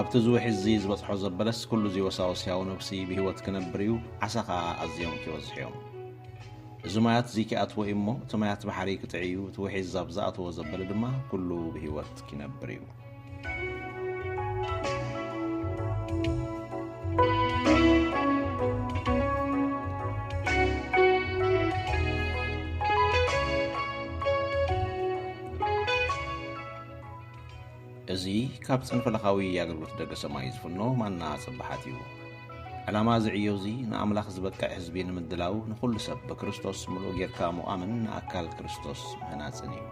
ኣብቲ ዝውሕ እዚ ዝበፅሖ ዘበለስ ኩሉ እዚ ወሳወስ ያው ነብሲ ብህይወት ክነብር እዩ ዓሳኻ ኣዝዮም ክበዝሕ እዮም እዚ ማያት እዚ ክኣትዎ እሞ እቲ ማያት ባሕሪ ክጥዕዩ እቲ ውሒዝ ዛብ ዝኣትዎ ዘበለ ድማ ኩሉ ብህይወት ክነብር እዩ እዚ ካብ ጽንፈለኻዊ ኣገልግሎት ደገ ሰማይ ዝፍኖ ማና ጽባሓት እዩ ዕላማ ዝዕዮ እዚ ንኣምላኽ ዝበቅዕ ህዝቢ ንምድላው ንኹሉ ሰብ በክርስቶስ ምሉእ ጌርካ ሙኣምን ንኣካል ክርስቶስ ምህናፅን እዩ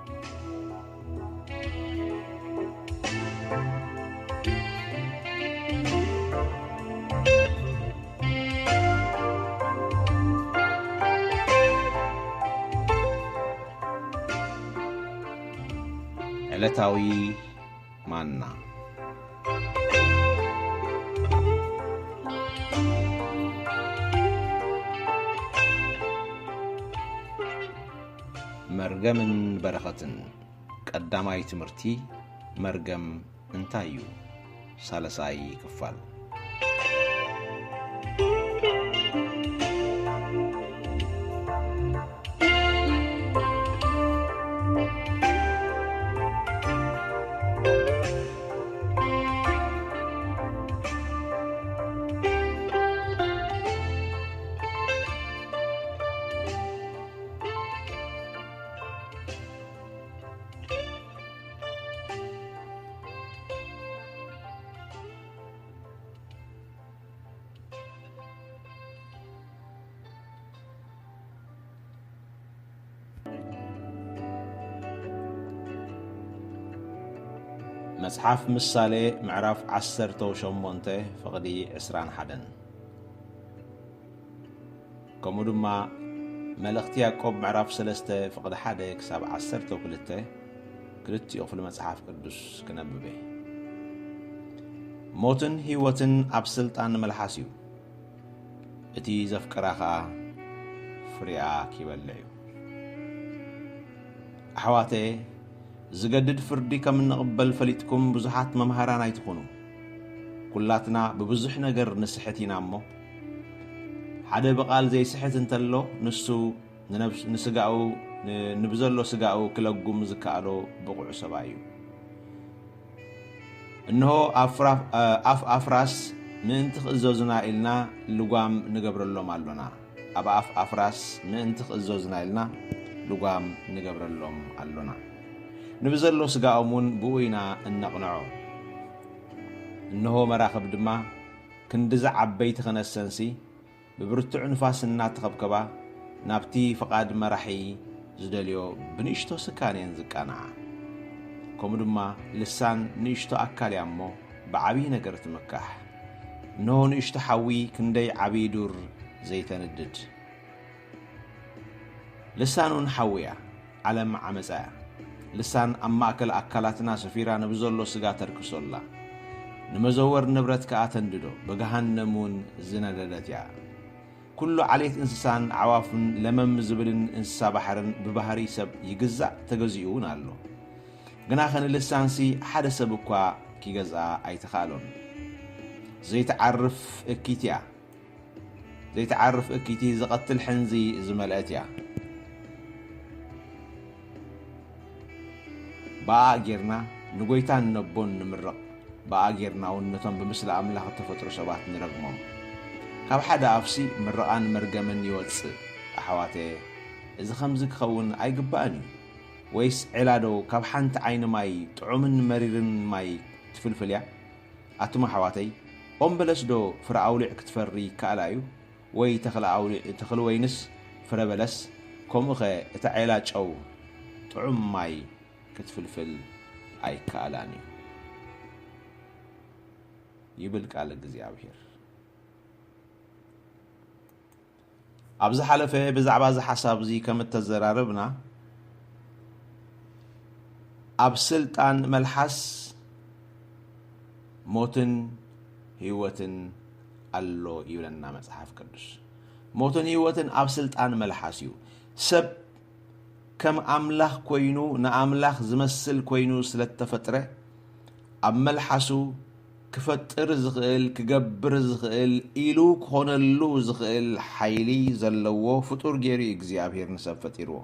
ዕለታዊ ማና መርገምን በረኸትን ቀዳማይ ትምህርቲ መርገም እንታይ እዩ ሳለሳይ ክፋል መጽሓፍ ምሳሌ ምዕራፍ 18 ፍቕዲ 21 ከምኡ ድማ መልእኽቲ ያዕቆብ ምዕራፍ 3 ፍቕዲ 1 ክሳብ 12 ክልቲኡ ክፍሊ መጽሓፍ ቅዱስ ክነብብ ሞትን ህይወትን ኣብ ስልጣን መልሓስ እዩ እቲ ዘፍቀራ ኸኣ ፍርያ ክበልዕ እዩ ኣሕዋቴ ዝገድድ ፍርዲ ከም ንቕበል ፈሊጥኩም ብዙሓት መምሃራን ኣይትኾኑ ኩላትና ብብዙሕ ነገር ንስሕት ኢና እሞ ሓደ ብቓል ዘይስሕት እንተሎ ንሱ ንስጋኡ ንብዘሎ ስጋኡ ክለጉም ዝከኣሎ ብቑዕ ሰባ እዩ እንሆ ኣፍ ኣፍራስ ምእንቲ ክእዘዙና ኢልና ልጓም ንገብረሎም ኣሎና ኣብ ኣፍ ኣፍራስ ምእንቲ ክእዘዙና ኢልና ልጓም ንገብረሎም ኣሎና ንብዘሎ ስጋኦም እውን ብኡ ኢና እነቕንዖ እንሆ መራኸብ ድማ ክንዲዛ ዓበይቲ ኽነሰንሲ ብብርቱዕ ንፋስ እናተኸብከባ ናብቲ ፍቓድ መራሒ ዝደልዮ ብንእሽቶ ስካንየን ዝቃንዓ ከምኡ ድማ ልሳን ንእሽቶ ኣካል እያ እሞ ብዓብዪ ነገር ትምካሕ እንሆ ንእሽቶ ሓዊ ክንደይ ዓብዪ ዱር ዘይተንድድ ልሳን እውን ሓዊ እያ ዓለም ዓመፃ እያ ልሳን ኣብ ማእከል ኣካላትና ሰፊራ ንብዘሎ ስጋ ተርክሶላ ንመዘወር ንብረት ከዓ ተንድዶ ብገሃነም እውን ዝነደደት እያ ኩሉ ዓሌት እንስሳን ዓዋፍን ለመም ዝብልን እንስሳ ባሕርን ብባህሪ ሰብ ይግዛእ ተገዚኡ እውን ኣሎ ግና ኸንልሳንሲ ሓደ ሰብ እኳ ኪገዝኣ ኣይተኻሎን ዘይተዓርፍ እኪት እያ ዘይተዓርፍ እኪቲ ዝቐትል ሕንዚ ዝመልአት እያ በኣ ጌርና ንጎይታ ንነቦን ንምርቕ በኣ ጌርና እውን ነቶም ብምስሊ ኣምላኽ ተፈጥሮ ሰባት ንረግሞም ካብ ሓደ ኣፍሲ ምርቓን መርገምን ይወፅእ ኣሕዋቴ እዚ ከምዚ ክኸውን ኣይግባእን እዩ ወይስ ዒላዶ ካብ ሓንቲ ዓይኒ ማይ ጥዑምን መሪርን ማይ ትፍልፍል እያ ኣቱም ኣሕዋተይ ኦም በለስ ዶ ፍረ ኣውሊዕ ክትፈሪ ይከኣላ እዩ ወይ ተኽሊ ወይንስ ፍረ በለስ ከምኡ ኸ እታ ዒላ ጨው ጥዑም ማይ ክትፍልፍል ኣይከኣላን እዩ ይብል ቃል እግዚኣብሔር ኣብዚ ሓለፈ ብዛዕባ እዚ ሓሳብ እዚ ከም እተዘራርብና ኣብ ስልጣን መልሓስ ሞትን ህይወትን ኣሎ ይብለና መጽሓፍ ቅዱስ ሞትን ህይወትን ኣብ ስልጣን መልሓስ እዩ ሰብ ከም ኣምላኽ ኮይኑ ንኣምላኽ ዝመስል ኮይኑ ስለተፈጥረ ኣብ መልሓሱ ክፈጥር ዝኽእል ክገብር ዝኽእል ኢሉ ክኾነሉ ዝኽእል ሓይሊ ዘለዎ ፍጡር ገይሩ እግዚኣብሔር ንሰብ ፈጢርዎ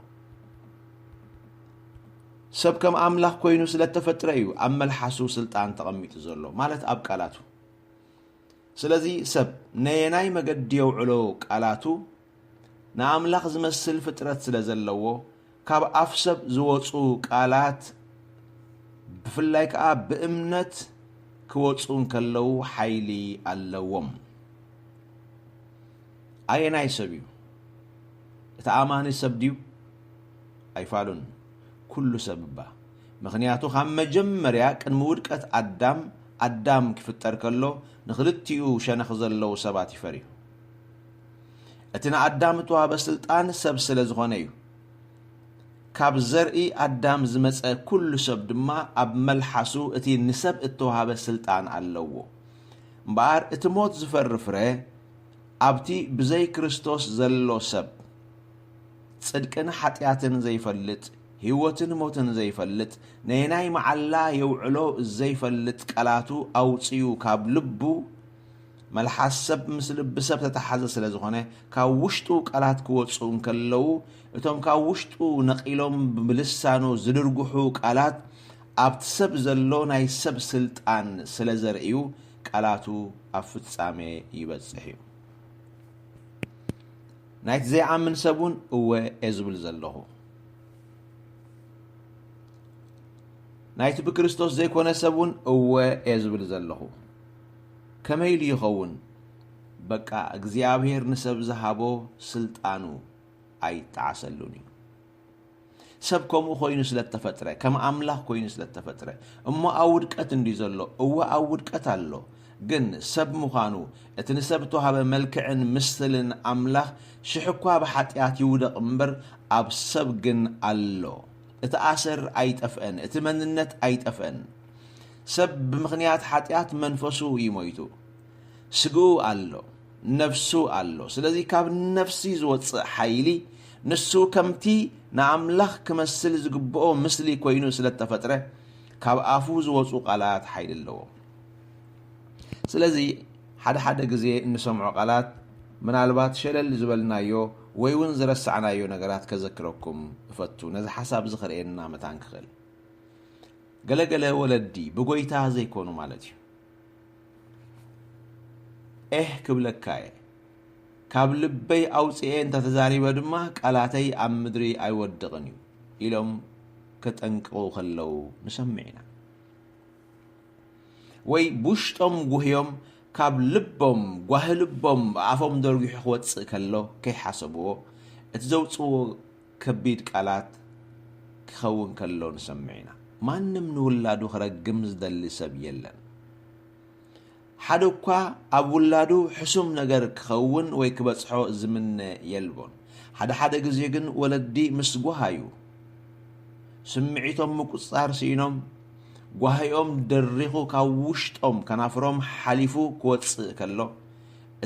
ሰብ ከም ኣምላኽ ኮይኑ ስለተፈጥረ እዩ ኣብ መልሓሱ ስልጣን ተቐሚጡ ዘሎ ማለት ኣብ ቃላቱ ስለዚ ሰብ ነየናይ መገዲ የውዕሎ ቃላቱ ንኣምላኽ ዝመስል ፍጥረት ስለ ዘለዎ ካብ ኣፍ ሰብ ዝወፁ ቃላት ብፍላይ ከዓ ብእምነት ክወፁ ከለው ሓይሊ ኣለዎም ኣየናይ ሰብ እዩ ተኣማኒ ሰብ ድዩ ኣይፋሉን ኩሉ ሰብ እባ ምኽንያቱ ካብ መጀመርያ ቅድሚ ውድቀት ኣዳም ክፍጠር ከሎ ንኽልቲኡ ሸነኽ ዘለው ሰባት ይፈርዩ እቲ ንኣዳም እተዋሃበ ስልጣን ሰብ ስለ ዝኾነ እዩ ካብ ዘርኢ ኣዳም ዝመፀ ኩሉ ሰብ ድማ ኣብ መልሓሱ እቲ ንሰብ እተዋሃበ ስልጣን ኣለዎ እምበኣር እቲ ሞት ዝፈርፍረ ኣብቲ ብዘይ ክርስቶስ ዘሎ ሰብ ጽድቅን ሓጢኣትን ዘይፈልጥ ህይወትን ሞትን ዘይፈልጥ ነየናይ መዓላ የውዕሎ ዘይፈልጥ ቃላቱ ኣውፅዩ ካብ ልቡ መልሓስ ሰብ ምስ ልቢ ሰብ ተተሓዘ ስለ ዝኾነ ካብ ውሽጡ ቃላት ክወፁ ከለው እቶም ካብ ውሽጡ ነቂሎም ብልሳኑ ዝድርግሑ ቃላት ኣብቲ ሰብ ዘሎ ናይ ሰብ ስልጣን ስለ ዘርእዩ ቃላቱ ኣብ ፍጻሜ ይበጽሕ እዩ ናይቲ ዘይኣምን ሰብን እወ ዝብል ዘለኹ ናይቲ ብክርስቶስ ዘይኮነ ሰብን እወ ዝብል ዘለኹ ከመይ ኢሉ ይኸውን በቃ እግዚኣብሔር ንሰብ ዝሃቦ ስልጣኑ ኣይተዓሰሉን እዩ ሰብ ከምኡ ኮይኑ ስለተፈጥረ ከም ኣምላኽ ኮይኑ ስለተፈጥረ እሞ ኣብ ውድቀት እንዲ ዘሎ እወ ኣብ ውድቀት ኣሎ ግን ሰብ ምዃኑ እቲ ንሰብ ተዋሃበ መልክዕን ምስልን ኣምላኽ ሽሕኳ ብሓጢኣት ይውደቕ እምበር ኣብ ሰብ ግን ኣሎ እቲ ኣሰር ኣይጠፍአን እቲ መንነት ኣይጠፍአን ሰብ ብምኽንያት ሓጢኣት መንፈሱ ይሞይቱ ስግኡ ኣሎ ነፍሱ ኣሎ ስለዚ ካብ ነፍሲ ዝወፅእ ሓይሊ ንሱ ከምቲ ንኣምላኽ ክመስል ዝግብኦ ምስሊ ኮይኑ ስለተፈጥረ ካብ ኣፉ ዝወፁ ቃላት ሓይሊ ኣለዎ ስለዚ ሓደ ግዜ እንሰምዖ ቃላት ምናልባት ሸለል ዝበልናዮ ወይ እውን ዝረሳዕናዮ ነገራት ከዘክረኩም እፈቱ ነዚ ሓሳብ ዝኽርኤና መታን ክኽእል ገለገለ ወለዲ ብጎይታ ዘይኮኑ ማለት እዩ ክብለካየ ካብ ልበይ ኣውፅኤ እንተተዛሪበ ድማ ቃላተይ ኣብ ምድሪ ኣይወድቕን እዩ ኢሎም ከጠንቅቑ ከለው ንሰምዕ ኢና ወይ ብውሽጦም ጉህዮም ካብ ልቦም ጓህ ልቦም ኣፎም ደርጊሑ ክወፅእ ከሎ ከይሓሰብዎ እቲ ዘውፅዎ ከቢድ ቃላት ክኸውን ከሎ ንሰምዕ ኢና ማንም ንውላዱ ክረግም ዝደሊ ሰብ የለን ሓደ እኳ ኣብ ውላዱ ሕሱም ነገር ክኸውን ወይ ክበፅሖ ዝምነ የልቦን ሓደ ግዜ ግን ወለዲ ምስ ጓሃዩ ስምዒቶም ምቁፃር ሲኢኖም ጓህዮም ደሪኹ ካብ ውሽጦም ከናፍሮም ሓሊፉ ክወፅእ ከሎ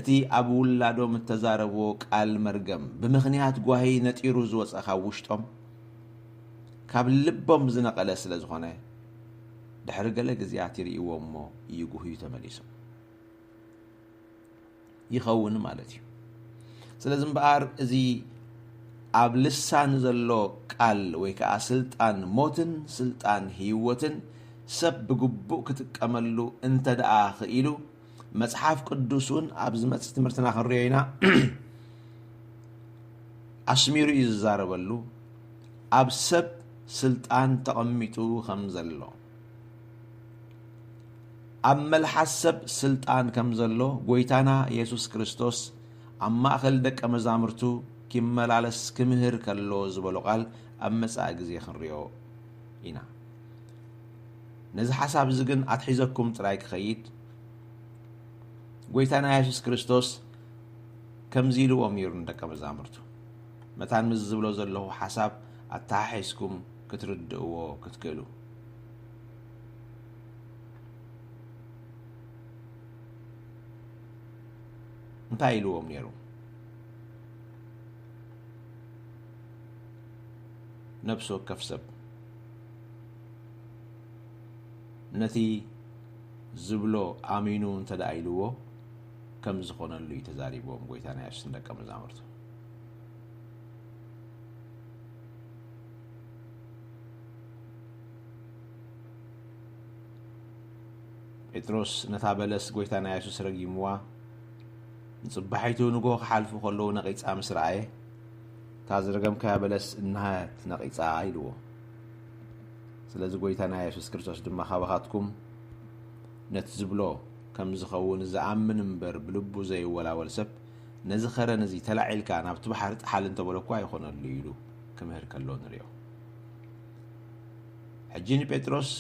እቲ ኣብ ውላዶም እተዛረብዎ ቃል መርገም ብምኽንያት ጓሂ ነጢሩ ዝወፀ ካብ ውሽጦም ካብ ልቦም ዝነቐለ ስለ ዝኾነ ድሕሪ ገለ ግዜያት ይርእይዎ እሞ ይጉህዩ ተመሊሶም ይኸውን ማለት እዩ ስለዚ እምበኣር እዚ ኣብ ልሳን ዘሎ ቃል ወይ ከዓ ስልጣን ሞትን ስልጣን ህይወትን ሰብ ብግቡእ ክትቀመሉ እንተደኣ ክኢሉ መጽሓፍ ቅዱስን ኣብ ዝመጽእ ትምህርትና ክንሪኦ ኢና ኣስሚሩ እዩ ዝዛረበሉ ኣብ ሰብ ስልጣን ተቐሚጡ ከም ዘሎ ኣብ መልሓስ ሰብ ስልጣን ከም ዘሎ ጎይታና ኢየሱስ ክርስቶስ ኣብ ማእኸል ደቀ መዛሙርቱ ክመላለስ ክምህር ከሎ ዝበሎ ቃል ኣብ መጻኢ ግዜ ክንሪኦ ኢና ነዚ ሓሳብ እዚ ግን ኣትሒዘኩም ጥራይ ክኸይድ ጎይታና ኢየሱስ ክርስቶስ ከምዚ ኢልዎም ነይሩ ንደቀ መዛሙርቱ መታን ምስ ዝብሎ ዘለኹ ሓሳብ ኣተሓሒዝኩም ክትርድእዎ ክትክእሉ እንታይ ኢልዎም ነይሩ ነፍሱ ወከፍ ሰብ ነቲ ዝብሎ ኣሚኑ እንተዳኢልዎ ከም ዝኾነሉ ተዛሪቦም ጎይታና ኢየሱስ ደቀ መዛሙርቱ ጴጥሮስ ነታ በለስ ጎይታና ኢየሱስ ረጊምዋ ንጽባሒቱ ንጎ ክሓልፉ ከለዉ ነቂጻ ምስ ረአየ ታዝረገምካ በለስ እናሃት ነቂጻ ኢልዎ ስለዚ ጎይታና ኢየሱስ ክርስቶስ ድማ ካባኻትኩም ነቲ ዝብሎ ከም ዝኸውን ዝኣምን እምበር ብልቡ ዘይወላወል ሰብ ነዚ ኸረ ነዚ ተላዒልካ ናብቲ ባሕሪ ጥሓል እንተበለኳ ኣይኾነሉ ኢሉ ክምህር ከሎ ንሪኦ ሕጂ ንጴጥሮስ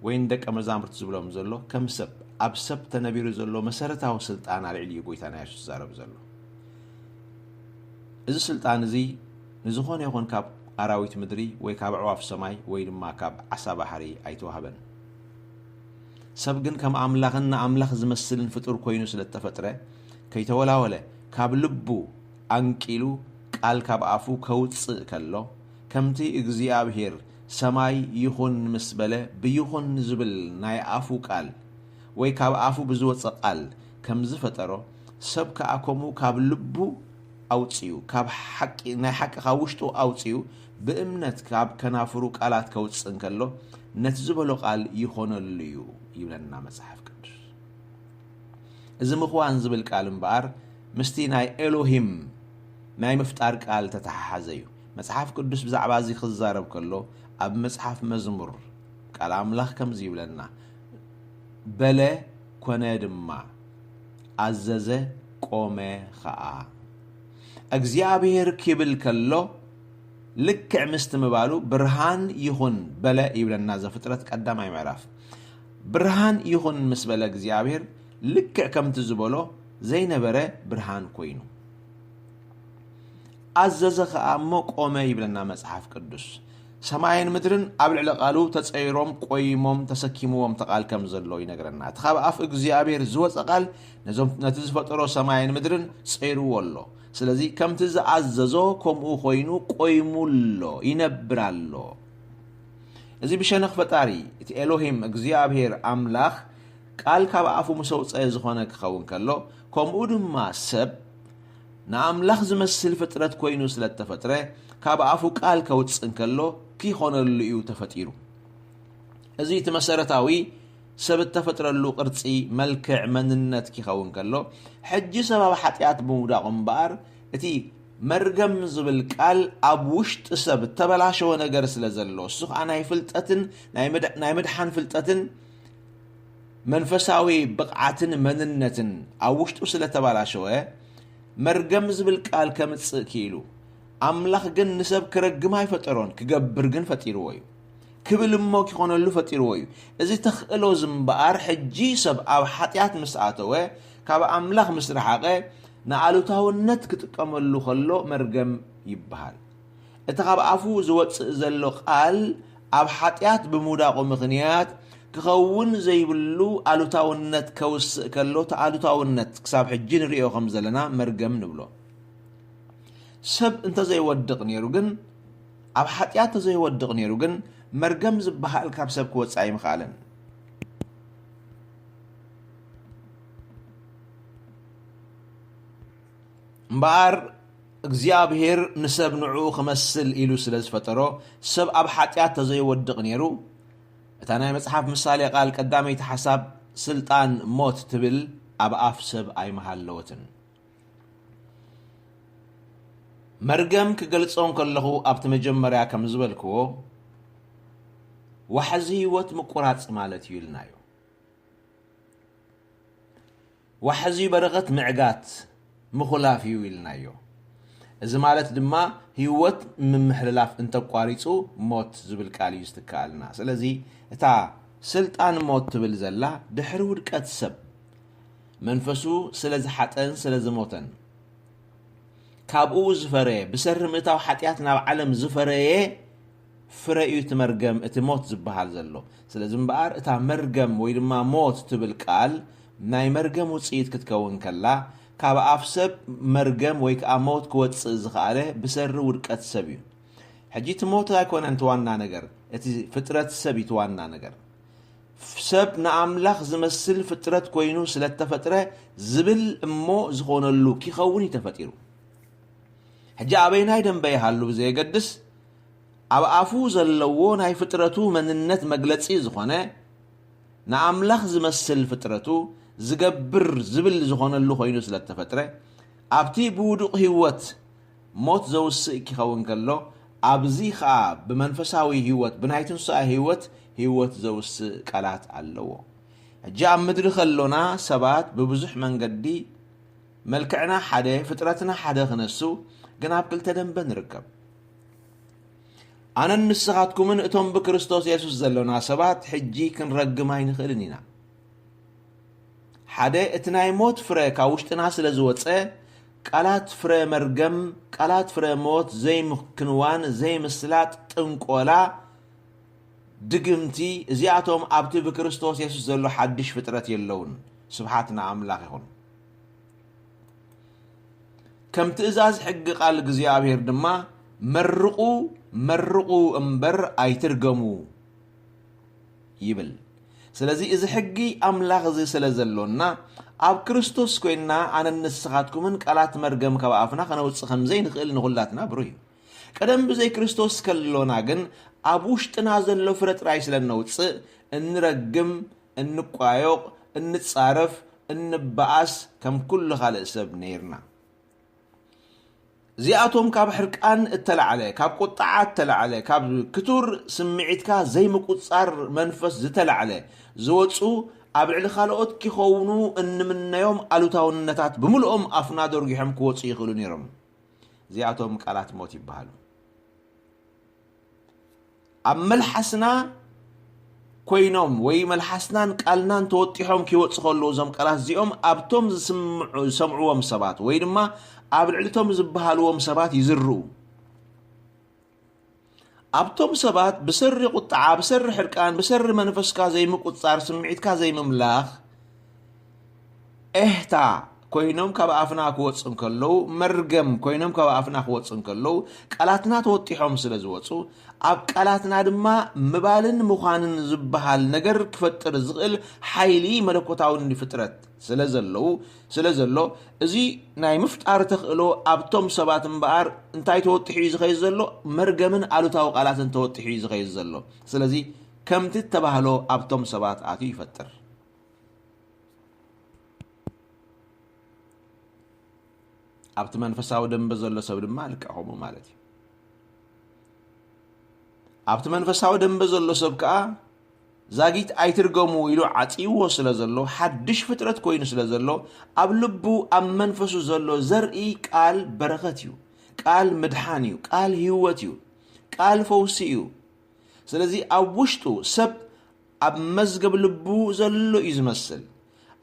ወይን ደቀ መዛሙርት ዝብሎም ዘሎ ከም ሰብ ኣብ ሰብ ተነቢሩ ዘሎ መሰረታዊ ስልጣን ኣልዕሊ ጎይታና ኢየሱስ ዛረብ ዘሎ እዚ ስልጣን እዚ ንዝኾነ ይኹን ካብ ኣራዊት ምድሪ ወይ ካብ ኣዕዋፍ ሰማይ ወይ ድማ ካብ ዓሳ ባሕሪ ኣይተዋህበን ሰብ ግን ከም ኣምላኽና ኣምላኽ ዝመስልን ፍጡር ኮይኑ ስለተፈጥረ ከይተወላወለ ካብ ልቡ አንቂሉ ቃል ካብ ኣፉ ከውፅእ ከሎ ከምቲ እግዚአብሔር ሰማይ ይኹን ምስ በለ ብይኹን ዝብል ናይ ኣፉ ቃል ወይ ካብ ኣፉ ብዝወፅእ ቃል ከም ዝፈጠሮ ሰብ ከኣከሙ ካብ ልቡ ኣውፅዩ ካብ ሓቂ ናይ ሓቂ ካብ ውሽጡ ኣውፅዩ ብእምነት ካብ ከናፍሩ ቃላት ከውፅእ ከሎ ነቲ ዝበሎ ቃል ይኾነሉ እዩ ይብለና መጽሓፍ ቅዱስ እዚ ምኽዋን ዝብል ቃል እምበኣር ምስቲ ናይ ኤሎሂም ናይ ምፍጣር ቃል ተተሓሓዘ እዩ መጽሓፍ ቅዱስ ብዛዕባ እዚ ክዛረብ ከሎ ኣብ መጽሓፍ መዝሙር ቃል ኣምላኽ ከምዚ ይብለና በለ ኮነ ድማ ኣዘዘ ቆመ ኸዓ እግዚአብሔር ክብል ከሎ ልክዕ ምስቲ ምባሉ ብርሃን ይኹን በለ ይብለና ዘፍጥረት ቀዳማይ ምዕራፍ ብርሃን ይኹን ምስ በለ እግዚአብሔር ልክዕ ከምቲ ዝበሎ ዘይነበረ ብርሃን ኮይኑ ኣዘዘ ኸዓ እሞ ቆመ ይብለና መጽሓፍ ቅዱስ ሰማይን ምድርን ኣብ ልዕሊ ቃሉ ተጸይሮም ቆይሞም ተሰኪምዎም ተቃል ከም ዘሎ ይነግረና እቲ ካብ ኣፍ እግዚአብሔር ዝወፀ ቃል ነቲ ዝፈጠሮ ሰማይን ምድርን ጸይርዎ ኣሎ ስለዚ ከምቲ ዝኣዘዞ ከምኡ ኮይኑ ቆይሙሎ ይነብራሎ እዚ ብሸነኽ ፈጣሪ እቲ ኤሎሂም እግዚአብሔር ኣምላኽ ቃል ካብ ኣፉ ምሰውፀ ዝኾነ ክኸውን ከሎ ከምኡ ድማ ሰብ ንኣምላኽ ዝመስል ፍጥረት ኮይኑ ስለተፈጥረ ካብ ኣፉ ቃል ከውፅእ ከሎ ክኾነሉ እዩ ተፈጢሩ እዚ እቲ መሰረታዊ ሰብ ተፈጥረሉ ቅርጺ መልክዕ መንነት ክኸውን ከሎ ሕጂ ሰብ ኣብ ሓጢኣት ብምውዳቕ እምበኣር እቲ መርገም ዝብል ቃል ኣብ ውሽጢ ሰብ ተበላሸወ ነገር ስለ ዘሎ እሱ ከዓ ናይ ፍልጠትን ናይ ምድሓን ፍልጠትን መንፈሳዊ ብቕዓትን መንነትን ኣብ ውሽጡ ስለ ተበላሸወ መርገም ዝብል ቃል ከምጽእ ኪሉ ኣምላኽ ግን ንሰብ ክረግም ኣይፈጠሮን ክገብር ግን ፈጢርዎ እዩ ክብል እሞ ክኾነሉ ፈጢርዎ እዩ እዚ ተኽእሎ ዝምበኣር ሕጂ ሰብ ኣብ ሓጢኣት ምስ ኣተወ ካብ ኣምላኽ ምስ ረሓቐ ንኣሉታውነት ክጥቀመሉ ከሎ መርገም ይበሃል እቲ ካብ ኣፉ ዝወፅእ ዘሎ ቃል ኣብ ሓጢኣት ብምውዳቑ ምኽንያት ክኸውን ዘይብሉ ኣሉታውነት ከውስእ ከሎ ተኣሉታውነት ክሳብ ሕጂ ንሪኦ ከም ዘለና መርገም ንብሎ ሰብ እንተዘይወድቕ ነይሩ ግን ኣብ ሓጢኣት ተዘይወድቕ ነይሩ ግን መርገም ዝበሃል ካብ ሰብ ክወፅእ ኣይምኽኣልን እምበኣር እግዚአብሔር ንሰብ ንዕኡ ክመስል ኢሉ ስለ ዝፈጠሮ ሰብ ኣብ ሓጢኣት ተዘይወድቕ ነይሩ እታ ናይ መጽሓፍ ምሳሌ ቃል ቀዳመይቲ ሓሳብ ስልጣን ሞት ትብል ኣብ ኣፍ ሰብ ኣይመሃለወትን መርገም ክገልጾም ከለኹ ኣብቲ መጀመርያ ከም ዝበልክዎ ዋሕዚ ህይወት ምቁራጽ ማለት እዩ ኢልናዮ ዋሕዚ በረኸት ምዕጋት ምኹላፍ እዩ ኢልናዮ እዚ ማለት ድማ ህይወት ምምሕልላፍ እንተቋሪጹ ሞት ዝብል ቃል እዩ ዝትከኣልና ስለዚ እታ ስልጣን ሞት ትብል ዘላ ድሕሪ ውድቀት ሰብ መንፈሱ ስለ ዝሓጠን ስለ ዝሞተን ካብኡ ዝፈረየ ብሰሪ ምእታው ሓጢኣት ናብ ዓለም ዝፈረየ ፍረ እዩ እቲ መርገም እቲ ሞት ዝበሃል ዘሎ ስለዚ እምበኣር እታ መርገም ወይ ድማ ሞት ትብል ቃል ናይ መርገም ውፅኢት ክትከውን ከላ ካብ ኣፍ ሰብ መርገም ወይ ከዓ ሞት ክወፅእ ዝኽኣለ ብሰሪ ውድቀት ሰብ እዩ ሕጂ እቲ ሞት ኣይኮነን እቲ ዋና ነገር እቲ ፍጥረት ሰብ እዩ እቲ ዋና ነገር ሰብ ንኣምላኽ ዝመስል ፍጥረት ኮይኑ ስለተፈጥረ ዝብል እሞ ዝኾነሉ ክኸውን ይተፈጢሩ ሕጂ ኣበይናይ ደንበ ይሃሉ ብዘየገድስ ኣብ ኣፉ ዘለዎ ናይ ፍጥረቱ መንነት መግለጺ ዝኾነ ንኣምላኽ ዝመስል ፍጥረቱ ዝገብር ዝብል ዝኾነሉ ኮይኑ ስለተፈጥረ ኣብቲ ብውዱቕ ህይወት ሞት ዘውስእ ክኸውን ከሎ ኣብዚ ከዓ ብመንፈሳዊ ህይወት ብናይ ትንሣኤ ህይወት ዘውስእ ቃላት ኣለዎ ሕጂ ኣብ ምድሪ ከሎና ሰባት ብብዙሕ መንገዲ መልክዕና ሓደ ፍጥረትና ሓደ ክነሱ ግን ኣብ ክልተ ደንበ ንርከብ ኣነ ንስኻትኩምን እቶም ብክርስቶስ ኢየሱስ ዘሎና ሰባት ሕጂ ክንረግም ኣይንኽእልን ኢና ሓደ እቲ ናይ ሞት ፍረ ካብ ውሽጥና ስለ ዝወፀ ቃላት ፍረ መርገም ቃላት ፍረ ሞት ዘይምክንዋን ዘይምስላጥ ጥንቆላ ድግምቲ እዚኣቶም ኣብቲ ብክርስቶስ ኢየሱስ ዘሎ ሓድሽ ፍጥረት የለውን ስብሓት ንኣምላኽ ይኹን ከም ትእዛዝ ሕጊ ቃል እግዚኣብሔር ድማ መርቑ እምበር ኣይትርገሙ ይብል ስለዚ እዚ ሕጊ ኣምላኽ እዚ ስለ ዘሎና ኣብ ክርስቶስ ኮይና ኣነ ንስኻትኩምን ቃላት መርገም ካብ ኣፍና ከነውፅእ ከምዘይ ንኽእል ንኹላትና ብሩህ እዩ ቀደም ብዘይ ክርስቶስ ከሎና ግን ኣብ ውሽጥና ዘሎ ፍረ ጥራይ ስለ ነውፅእ እንረግም እንቋዮቕ እንጻረፍ እንበኣስ ከም ኩሉ ካልእ ሰብ ነይርና እዚኣቶም ካብ ሕርቃን እተላዕለ ካብ ቁጣዓ እተላዕለ ካብ ክቱር ስምዒትካ ዘይምቁፃር መንፈስ ዝተላዕለ ዝወፁ ኣብ ልዕሊ ካልኦት ክኸውን እንምነዮም ኣሉታውነታት ብምልኦም ኣፍና ደርጊሖም ክወፁ ይኽእሉ ነይሮም እዚኣቶም ቃላት ሞት ይበሃሉ ኣብ መልሓስና ኮይኖም ወይ መልሓስናን ቃልናን ተወጢሖም ክወፁ ከለዉ እዞም ቃላት እዚኦም ኣብቶም ዝሰምዕዎም ሰባት ወይ ድማ ኣብ ልዕሊቶም ዝበሃልዎም ሰባት ይዝርኡ ኣብቶም ሰባት ብሰሪ ቁጣዓ ብሰሪ ሕርቃን ብሰሪ መንፈስካ ዘይምቁፃር ስምዒትካ ዘይምምላኽ እህታ ኮይኖም ካብ ኣፍና ክወፁ ከለዉ መርገም ኮይኖም ካብ ኣፍና ክወፁ ከለዉ ቃላትና ተወጢሖም ስለ ዝወፁ ኣብ ቃላትና ድማ ምባልን ምዃንን ዝበሃል ነገር ክፈጥር ዝኽእል ሓይሊ መለኮታዊ ፍጥረት ስለዘሎ እዚ ናይ ምፍጣር ተኽእሎ ኣብቶም ሰባት እምበኣር እንታይ ተወጢሑ እዩ ዝኸይድ ዘሎ መርገምን ኣሉታዊ ቃላትን ተወጢሑ እዩ ዝኸይድ ዘሎ ስለዚ ከምቲ ተባህሎ ኣብቶም ሰባት ኣትዩ ይፈጥር ኣብቲ መንፈሳዊ ደንበ ዘሎ ሰብ ድማ ልክዕኸሙ ማለት እዩ ኣብቲ መንፈሳዊ ደንበ ዘሎ ሰብ ከዓ ዛጊት ኣይትርገሙ ኢሉ ዓፂዎ ስለ ዘሎ ሓድሽ ፍጥረት ኮይኑ ስለ ዘሎ ኣብ ልቡ ኣብ መንፈሱ ዘሎ ዘርኢ ቃል በረኸት እዩ ቃል ምድሓን እዩ ቃል ህይወት እዩ ቃል ፈውሲ እዩ ስለዚ ኣብ ውሽጡ ሰብ ኣብ መዝገብ ልቡ ዘሎ እዩ ዝመስል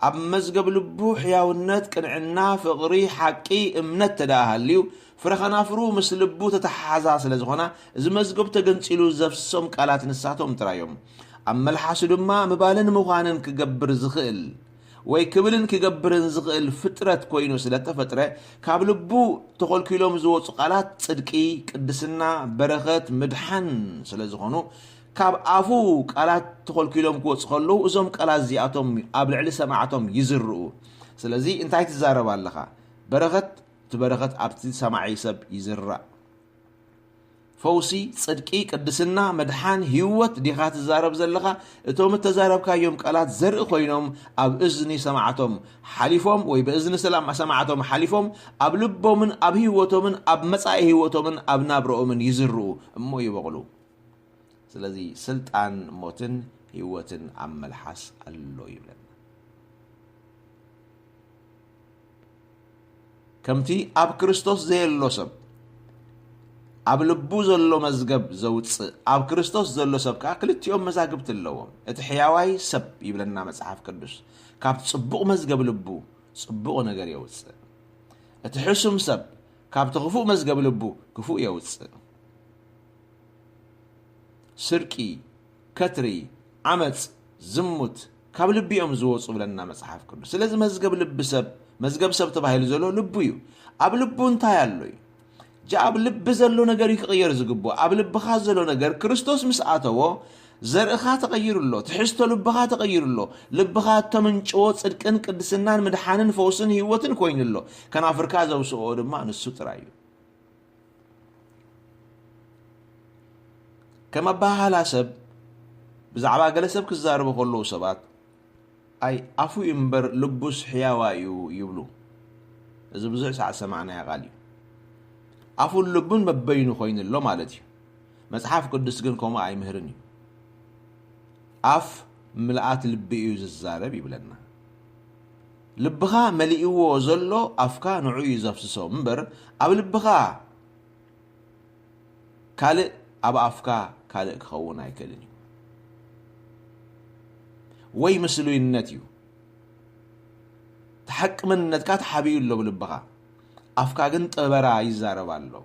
ኣብ መዝገብ ልቡ ሕያውነት ቅንዕና ፍቕሪ ሓቂ እምነት ተዳሃልዩ ፍረኸናፍሩ ምስ ልቡ ተተሓሓዛ ስለ ዝኾና እዚ መዝገብ ተገንፂሉ ዘፍሶም ቃላት ንሳቶም ጥራዮም ኣብ መልሓሱ ድማ ምባልን ምዃንን ክገብር ዝኽእል ወይ ክብልን ክገብርን ዝኽእል ፍጥረት ኮይኑ ስለተፈጥረ ካብ ልቡ ተኸልኪሎም ዝወፁ ቃላት ጽድቂ ቅድስና በረኸት ምድሓን ስለ ዝኾኑ ካብ ኣፉ ቃላት ተኸልኪሎም ክወፁ ከለዉ እዞም ቃላት እዚኣቶም ኣብ ልዕሊ ሰማዓቶም ይዝርኡ ስለዚ እንታይ ትዛረብ ኣለኻ በረኸት ትበረኸት ኣብቲ ሰማዒ ሰብ ይዝራእ ፈውሲ ጽድቂ ቅድስና መድሓን ህይወት ዲኻ ትዛረብ ዘለኻ እቶም ተዛረብካዮም ቃላት ዘርኢ ኮይኖም ኣብ እዝኒ ሰማዓቶም ሓሊፎም ወይ ብእዝኒ ሰማዓቶም ሓሊፎም ኣብ ልቦምን ኣብ ህይወቶምን ኣብ መጻኢ ህይወቶምን ኣብ ናብረኦምን ይዝርኡ እሞ ይበቕሉ ስለዚ ስልጣን ሞትን ህይወትን ኣብ መልሓስ ኣሎ ይብለና ከምቲ ኣብ ክርስቶስ ዘየሎ ሰብ ኣብ ልቡ ዘሎ መዝገብ ዘውፅእ ኣብ ክርስቶስ ዘሎ ሰብ ከዓ ክልቲኦም መዛግብቲ ኣለዎም እቲ ሕያዋይ ሰብ ይብለና መጽሓፍ ቅዱስ ካብ ጽቡቕ መዝገብ ልቡ ጽቡቕ ነገር የውፅእ እቲ ሕሱም ሰብ ካብ ክፉእ መዝገብ ልቡ ክፉእ የውፅእ ስርቂ ከትሪ ዓመፅ ዝሙት ካብ ልቢኦም ዝወፁ ብለና መጽሓፍ ቅዱስ ስለዚ መዝገብ ሰብ ተባሂሉ ዘሎ ልቡ እዩ ኣብ ልቡ እንታይ ኣሎ እዩ ኣብ ልብ ዘሎ ነገር ይክቕየር ዝግቦ ኣብ ልብኻ ዘሎ ነገር ክርስቶስ ምስ ኣተዎ زرخا تغير له تحستو لبخا تغير له لبخا تمنچو صدقن قدسنان مدحانن فوسن هيوتن كوين له كنا فركا زوسو دما نسو ترايو كما باهلا سب بزعبا جلسب كزاربو كله سبات اي افو ينبر لبس حياوايو يبلو اذا بزع ساعه سمعنا يا غالي افو اللبن مبينو خوين له مالتي مصحف قدس كن كما اي مهرني اف ملئات لبيو ززارب يبلنا لبخا ملئو زلو افكا نعو يزفسسو منبر اب لبخا كال اب افكا كال كون ايكلني وي مسلو ينتيو تحق من نتكات حبيب له بلبخا افكا جن طبرا يزاربالو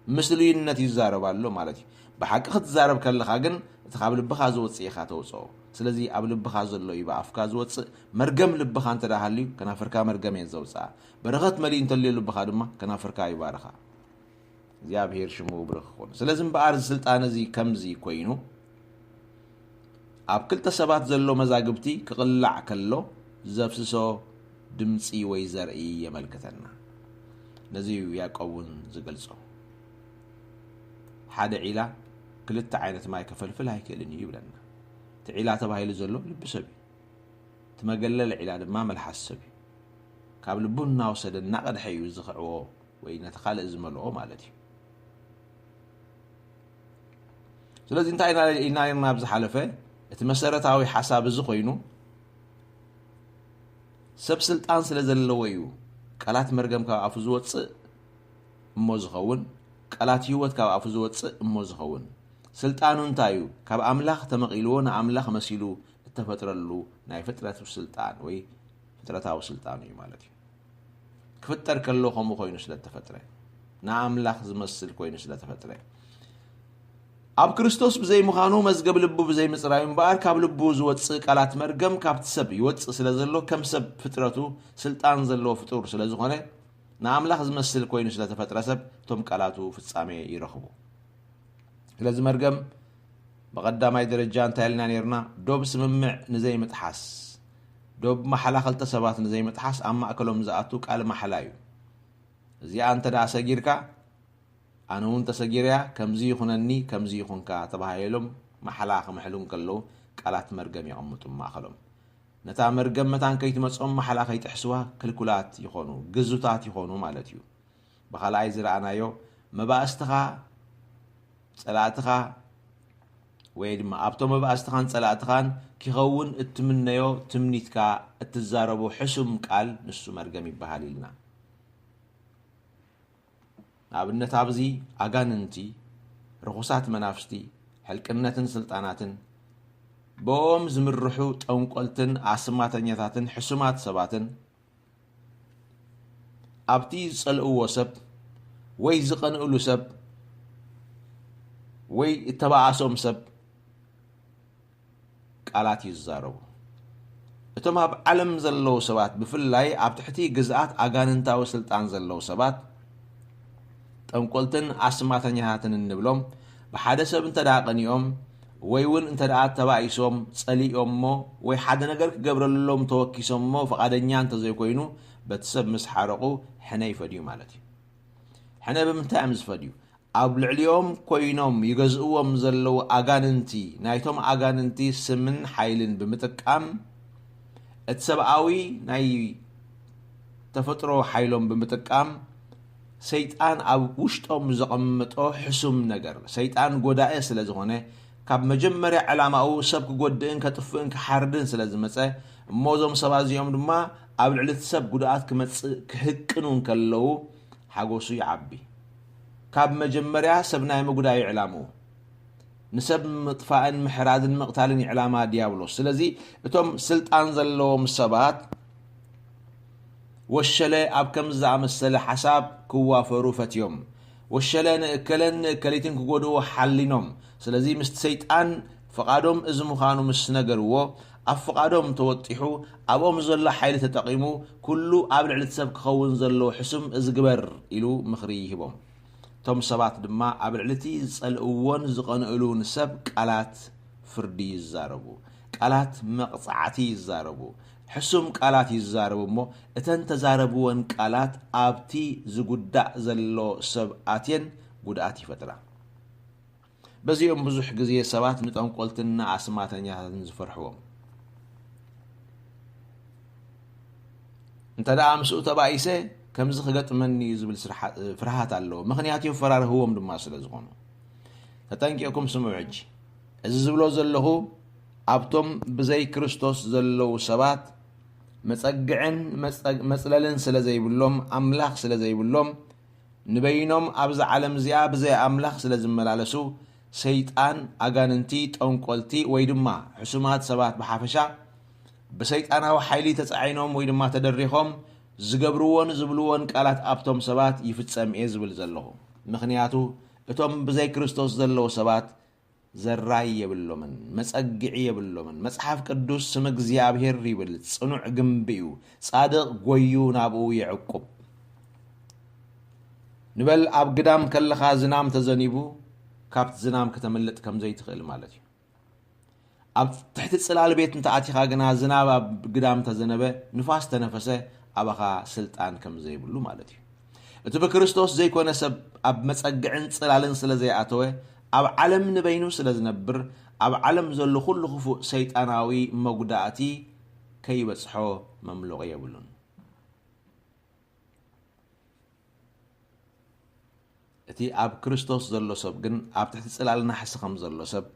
مسلو ينت يزاربالو مالتي بحق تزارب كلخا جن تخاب لبخا زوصيخا توصو ስለዚህ ኣብ ልብኻ ዘሎ ይባ ኣፍካ ዝወጽእ መርገም ልብኻ እንተ ዳሃልዩ ከናፍርካ መርገም የዘውጽአ በረኸት መሊ እንተልዩ ልብኻ ድማ ከናፍርካ ይባረኻ እግዚአብሔር ሽሙ ብሩክ ይኹን ስለዚህ በአር ስልጣን እዚ ከምዚ ኮይኑ ኣብ ክልተ ሰባት ዘሎ መዛግብቲ ክቅላዕ ከሎ ዘፍስሶ ድምጺ ወይ ዘርኢ የመልከተና ነዚ ያዕቆብን ዝገልጾ ሓደ ዒላ ክልተ ዓይነት ማይ ከፈልፍል አይክእልን ይብለና تعيلا تباهيل زلو لبسبي تمجلل عيلا دما ملحس سبي كاب لبنا وسد النقد حيو زخعو وين تخالق زملو مالتي ስለዚህ እንታይ ኢና ማብዝ ሓለፈ እቲ መሰረታዊ ሓሳብ እዚ ኮይኑ ሰብ ስልጣን ስለ ዘለዎ እዩ ቃላት መርገም ካብ አፉ ዝወጽእ እሞ ዝኸውን ቃላት ህይወት ካብ አፉ ዝወጽእ እሞ ዝኸውን سلطانو انتايو كاب املاخ تمقيلو نا املاخ مسيلو تفطرلو ناي فطرتو سلطان وي فطرتاو سلطانو مالتي كفتر كلو خمو خوينو سلتفطره نا املاخ زمسل كوينو سلتفطره اب كريستوس بزي مخانو مزغب لبو بزي مصرايم بار كاب لبو زوص قالات مرغم كاب تسب يوص سلازلو كم سب فطرتو سلطان زلو فطور سلازخونه نا املاخ زمسل كوينو سلتفطره سب توم قالاتو فصامي يرخبو لازم مرقم بقداماي درجه انت لنا نيرنا دوب سممع نزي متحس دوب محلا خلت سبات نزي متحس اما اكلهم زاتو قال محلايو زي انت دا سغيركا انا وانت سغيريا كمزي يخونني كمزي يخونكا تبايلهم محلا خمحلون كلو قالات مرقم يقمطوا ما خلهم نتا مرقم متان كيت مصوم محلا خيت حسوا كلكلات يخونو غزوتات يخونو مالتيو بخلاي زرانايو مباستخا صلاتها ويدما ابتو مباستخان صلاتخان كيخون اتمنيو تمنيتكا اتزاربو حسم قال نسو مرغم يبحاليلنا ابنت ابزي اغاننتي رخصات منافستي حلقنتن سلطاناتن بوم زمرحو طنقلتن اسماتنياتن حسمات سباتن ابتي صلؤو وسب وي زقنقلو سب وي اتبعاسهم سب قالات يزارو اتم اب علم زلو سبات بفلاي اب تحتي جزات اغاننتاو سلطان زلو سبات طنقلتن اسماتنياتن نبلوم بحاده سب انت داقنيوم وي ون انت دا تبعيسوم صليومو وي حدا ነገር كغبرلهم توكيسومو فقادنيا انت زي كوينو بتسب مسحرقو حنا يفديو مالتي حنا بمنتا امز فديو اب العليوم كوينوم يغزؤوم زلو اغاننتي نايتوم اغاننتي سمن حيلن بمتقام اتسبعاوي ناي تفطرو حيلوم بمتقام سيطان اب وشطوم زقمطو حسم ነገር سيطان ጎዳኤ ስለዝሆነ ካብ መጀመሪያ ዓላማው ሰብ ጎድእን ከጥፍእን ከሐርድን ስለዝመጸ ሞዞም ሰባዚዮም ድማ ኣብ ልዕልት ሰብ ጉዳኣት ክመጽእ ክህቅኑን ከለው ሓጎሱ ይዓቢ ካብ መጀመሪያ ሰብናይ መጉዳይ ዕላማው ንሰብ ምጥፋእን ምሕራድን መቅታልን ዕላማ ዲያብሎስ ስለዚ እቶም ስልጣን ዘለዎም ሰባት ወሸለ ኣብ ከም ዝኣመሰለ ሓሳብ ክዋፈሩ ፈትዮም ወሸለ ንእከለን ከሊትን ክጎድኡ ሓሊኖም ስለዚ ምስ ሰይጣን ፈቃዶም እዚ ምዃኑ ምስ ነገርዎ ኣብ ፈቃዶም ተወጢሑ ኣብኦም ዘሎ ሓይሊ ተጠቂሙ ኩሉ ኣብ ልዕልት ሰብ ክኸውን ዘሎ ሕሱም ዝግበር ኢሉ ምኽሪ ይህቦም ቶም ሰባት ድማ ኣብ ልዕልቲ ዝጸልእዎን ዝቐንእሉ ንሰብ ቃላት ፍርዲ ይዛረቡ ቃላት መቅጻዕቲ ይዛረቡ ሕሱም ቃላት ይዛረቡ እሞ እተን ተዛረቡወን ቃላት ኣብቲ ዝጉዳእ ዘሎ ሰብኣትን ጉድኣት ይፈጥራ በዚኦም ብዙሕ ግዜ ሰባት ንጠንቆልትና ኣስማተኛታትን ዝፈርሕዎም እንተዳ ምስኡ ተባኢሰ ከምዚ ክገጥመኒ ዝብል ፍርሃት ኣለዎ ምኽንያቱ ፈራርህዎም ድማ ስለ ዝኾኑ ተጠንቂቕኩም ስምዑ ሕጂ እዚ ዝብሎ ዘለኹ ኣብቶም ብዘይ ክርስቶስ ዘለው ሰባት መጸግዕን መጽለልን ስለ ዘይብሎም ኣምላኽ ስለ ዘይብሎም ንበይኖም ኣብዚ ዓለም እዚኣ ብዘይ ኣምላኽ ስለ ዝመላለሱ ሰይጣን ኣጋንንቲ ጠንቆልቲ ወይ ድማ ሕሱማት ሰባት ብሓፈሻ ብሰይጣናዊ ሓይሊ ተጻዒኖም ወይ ድማ ተደሪኾም ዝገብርዎን ዝብልዎን ቃላት ኣብቶም ሰባት ይፍጸም እየ ዝብል ዘለኹ ምኽንያቱ እቶም ብዘይ ክርስቶስ ዘለው ሰባት ዘራይ የብሎምን መጸግዒ የብሎምን መጽሓፍ ቅዱስ ስም እግዚአብሔር ይብል ጽኑዕ ግንቢ እዩ ጻድቕ ጎዩ ናብኡ ይዕቁብ ንበል ኣብ ግዳም ከለኻ ዝናም ተዘኒቡ ካብቲ ዝናም ከተመልጥ ከም ዘይትኽእል ማለት እዩ ኣብ ትሕቲ ጽላል ቤት እንተኣቲኻ ግና ዝናብ ኣብ ግዳም ተዘነበ ንፋስ ተነፈሰ ኣባኻ ስልጣን ከም ዘይብሉ ማለት እዩ እቲ ብክርስቶስ ዘይኮነ ሰብ ኣብ መጸግዕን ጽላልን ስለ ዘይኣተወ ኣብ ዓለም ንበይኑ ስለ ዝነብር ኣብ ዓለም ዘሎ ኩሉ ክፉእ ሰይጣናዊ መጉዳእቲ ከይበጽሖ መምልቕ የብሉን እቲ ኣብ ክርስቶስ ዘሎ ሰብ ግን ኣብ ትሕቲ ጽላል ናሕሲ ከም ዘሎ ሰብ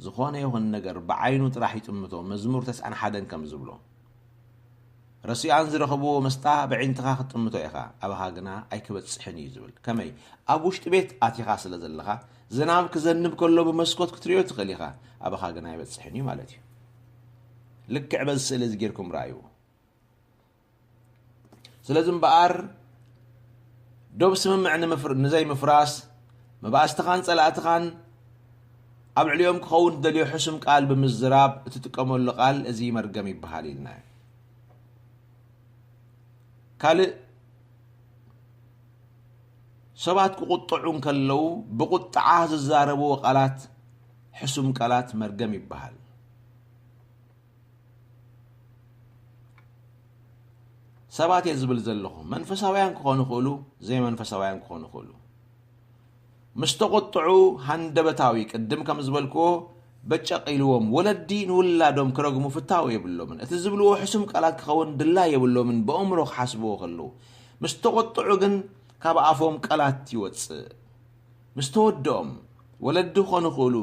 ዝኾነ ይኹን ነገር ብዓይኑ ጥራሕ ይጥምቶ መዝሙር 91 ከም ዝብሎ ረሲኣን ዝረኸብዎ መስጣ ብዒንትኻ ክትጥምቶ ኢኻ ኣባኻ ግና ኣይክበጽሕን እዩ ዝብል ከመይ ኣብ ውሽጢ ቤት ኣቲኻ ስለ ዘለኻ ዝናብ ክዘንብ ከሎ ብመስኮት ክትሪኦ ትኽእል ኢኻ ኣባኻ ግና ኣይበጽሕን እዩ ማለት እዩ ልክዕ በዚ ስእሊ እዚ ጌርኩም ረኣዩ ስለዚ እምበኣር ዶብ ስምምዕ ንዘይ ምፍራስ መባእስትኻን ጸላእትኻን ኣብ ልዕሊኦም ክኸውን ትደልዮ ሕሱም ቃል ብምዝራብ እትጥቀመሉ ቃል እዚ መርገም ይበሃል ኢልና ካልእ ሰባት ክቁጥዑን ከለው ብቁጥዓ ዝዛረብዎ ቃላት ሕሱም ቃላት መርገም ይበሃል ሰባት የዝብል ዘለኹ መንፈሳውያን ክኾኑ ይኽእሉ ዘይመንፈሳውያን ክኾኑ ይኽእሉ ምስ ተቆጥዑ ሃንደበታዊ ቅድም ከም ዝበልክዎ በጨቂልዎም ወለዲ ንውላዶም ክረግሙ ፍታው የብሎምን እቲ ዝብልዎ ሕሱም ቃላት ክኸውን ድላ የብሎምን በእምሮ ክሓስብዎ ከለው ምስ ተቆጥዑ ግን ካብ ኣፎም ቃላት ይወፅእ ምስ ተወድኦም ወለዲ ክኾኑ ይኽእሉ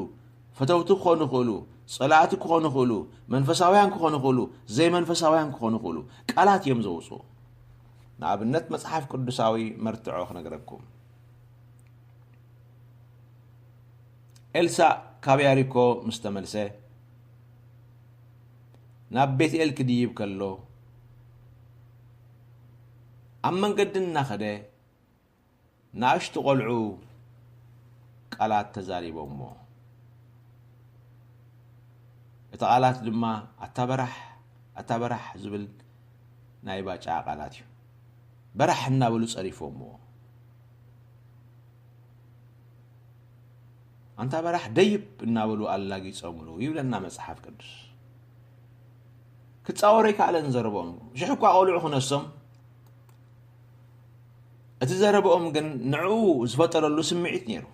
ፈተውቲ ክኾኑ ይኽእሉ ጸላእቲ ክኾኑ ይኽእሉ መንፈሳውያን ክኾኑ ይኽእሉ ዘይመንፈሳውያን ክኾኑ ይኽእሉ ቃላት እዮም ዘውፅኡ ንኣብነት መጽሓፍ ቅዱሳዊ መርትዖ ክነግረኩም ኤልሳ ካብ ያሪኮ ምስ ተመልሰ ናብ ቤትኤል ክድይብ ከሎ ኣብ መንገዲ እናኸደ ንኣሽቱ ቆልዑ ቃላት ተዛሪቦሞ እቲ ቃላት ድማ ኣታበራሕ ዝብል ናይ ባጫ ቃላት እዩ በራሕ እናበሉ ጸሪፎሞ አንታ በራሕ ደይብ እናበሉ ኣላጊጾምሉ ይብለና መጽሓፍ ቅዱስ ክጻወረይ ካለን ዘረቦም ሽሕኳ ቆልዑ ክነሶም እቲ ዘረቦም ግን ንዑ ዝፈጠረሉ ስምዒት ነይሩ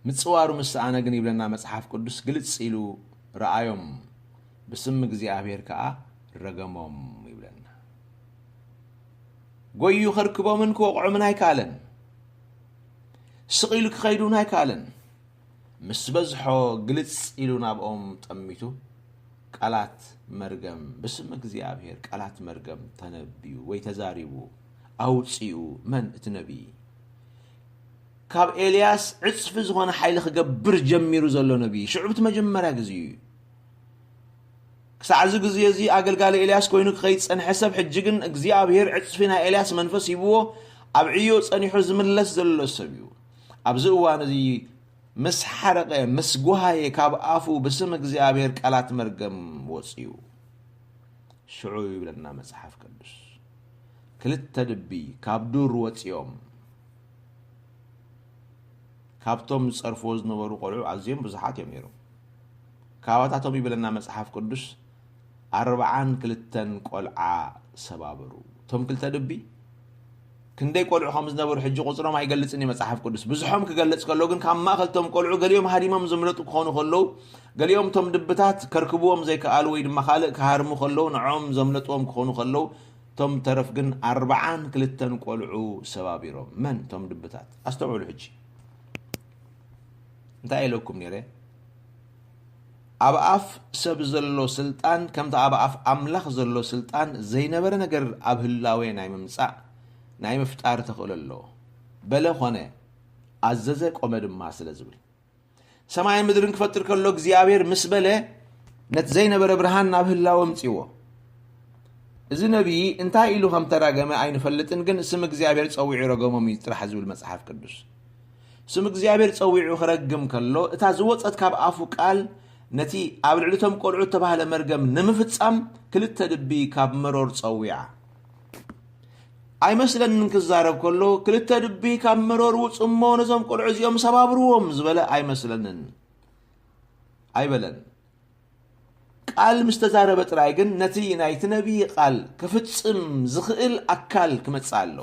ምጽዋሩ ምስኣነ ግን ይብለና መጽሓፍ ቅዱስ ግልጽ ኢሉ ረኣዮም ብስም እግዚአብሔር ከዓ ረገሞም ይብለና ጎዩ ክርክቦምን ክወቕዖምን ኣይከኣለን ስቕ ኢሉ ክኸይዱን ኣይከኣለን ምስ በዝሖ ግልጽ ኢሉ ናብኦም ጠሚቱ ቃላት መርገም ብስም እግዚአብሔር ቃላት መርገም ተነብዩ ወይ ተዛሪቡ ኣውፂኡ መን እቲ ነቢይ ካብ ኤልያስ ዕጽፊ ዝኾነ ሓይሊ ክገብር ጀሚሩ ዘሎ ነቢይ ሽዑብቲ መጀመርያ ግዜ እዩ ክሳዕ እዚ ግዜ እዚ ኣገልጋሊ ኤልያስ ኮይኑ ክኸይድ ጸንሐ ሰብ ሕጂ ግን እግዚአብሔር ዕጽፊ ናይ ኤልያስ መንፈስ ሂብዎ ኣብ ዕዮ ጸኒሑ ዝምለስ ዘሎ ሰብ እዩ ኣብዚ እዋን እዚ ምስ ሓረቀ ምስ ጓሃየ ካብ ኣፉ ብስም እግዚአብሔር ቃላት መርገም ወፅዩ ሽዑ ይብለና መጽሓፍ ቅዱስ ክልተ ድቢ ካብ ዱር ወፅዮም ካብቶም ዝጸርፍዎ ዝነበሩ ቆልዑ ኣዝዮም ብዙሓት እዮም ነይሮም ካብኣታቶም ይብለና መጽሓፍ ቅዱስ 42 ቆልዓ ሰባበሩ ቶም ክልተ ድቢ ክንደይ ቆልዑ ከም ዝነበሩ ሕጂ ቁጽሮም ኣይገልጽኒ መጽሓፍ ቅዱስ ብዙሖም ክገልጽ ከሎ ግን ካብ ማእኸልቶም ቆልዑ ገሊኦም ሃዲሞም ዝምለጡ ክኾኑ ከለዉ ገሊኦም ቶም ድብታት ከርክብዎም ዘይከኣሉ ወይ ድማ ካልእ ክሃርሙ ከለዉ ንዖም ዘምለጥዎም ክኾኑ ከለዉ ቶም ተረፍ ግን 42 ቆልዑ ሰባቢሮም መን ቶም ድብታት ኣስተውዕሉ ሕጂ እንታይ ኢለኩም ነይረ ኣብ ኣፍ ሰብ ዘሎ ስልጣን ከምቲ ኣብ ኣፍ ኣምላኽ ዘሎ ስልጣን ዘይነበረ ነገር ኣብ ህላዌ ናይ ምምጻእ ናይ ምፍጣር ተኽእሎ ኣለዎ በለ ኾነ ኣዘዘ ቆመ ድማ ስለ ዝብል ሰማይን ምድርን ክፈጥር ከሎ እግዚኣብሔር ምስ በለ ነቲ ዘይነበረ ብርሃን ናብ ህላወ ምጽይዎ እዚ ነቢይ እንታይ ኢሉ ከም ተራገመ ኣይንፈልጥን ግን ስም እግዚኣብሔር ጸዊዑ ረገሞም እዩ ጥራሕ ዝብል መጽሓፍ ቅዱስ ስም እግዚኣብሔር ጸዊዑ ክረግም ከሎ እታ ዝወፀት ካብ ኣፉ ቃል ነቲ ኣብ ልዕሊቶም ቆልዑ ተባህለ መርገም ንምፍጻም ክልተ ድቢ ካብ መሮር ጸዊዓ ኣይመስለንን ክዛረብ ከሎ ክልተ ድቢ ካብ መሮር ውጽሞ ነዞም ቆልዑ እዚኦም ሰባብርዎም ዝበለ ኣይመስለንን ኣይበለን ቃል ምስተዛረበ ጥራይ ግን ነቲ ናይቲ ነቢይ ቃል ክፍጽም ዝኽእል ኣካል ክመጽእ ኣሎ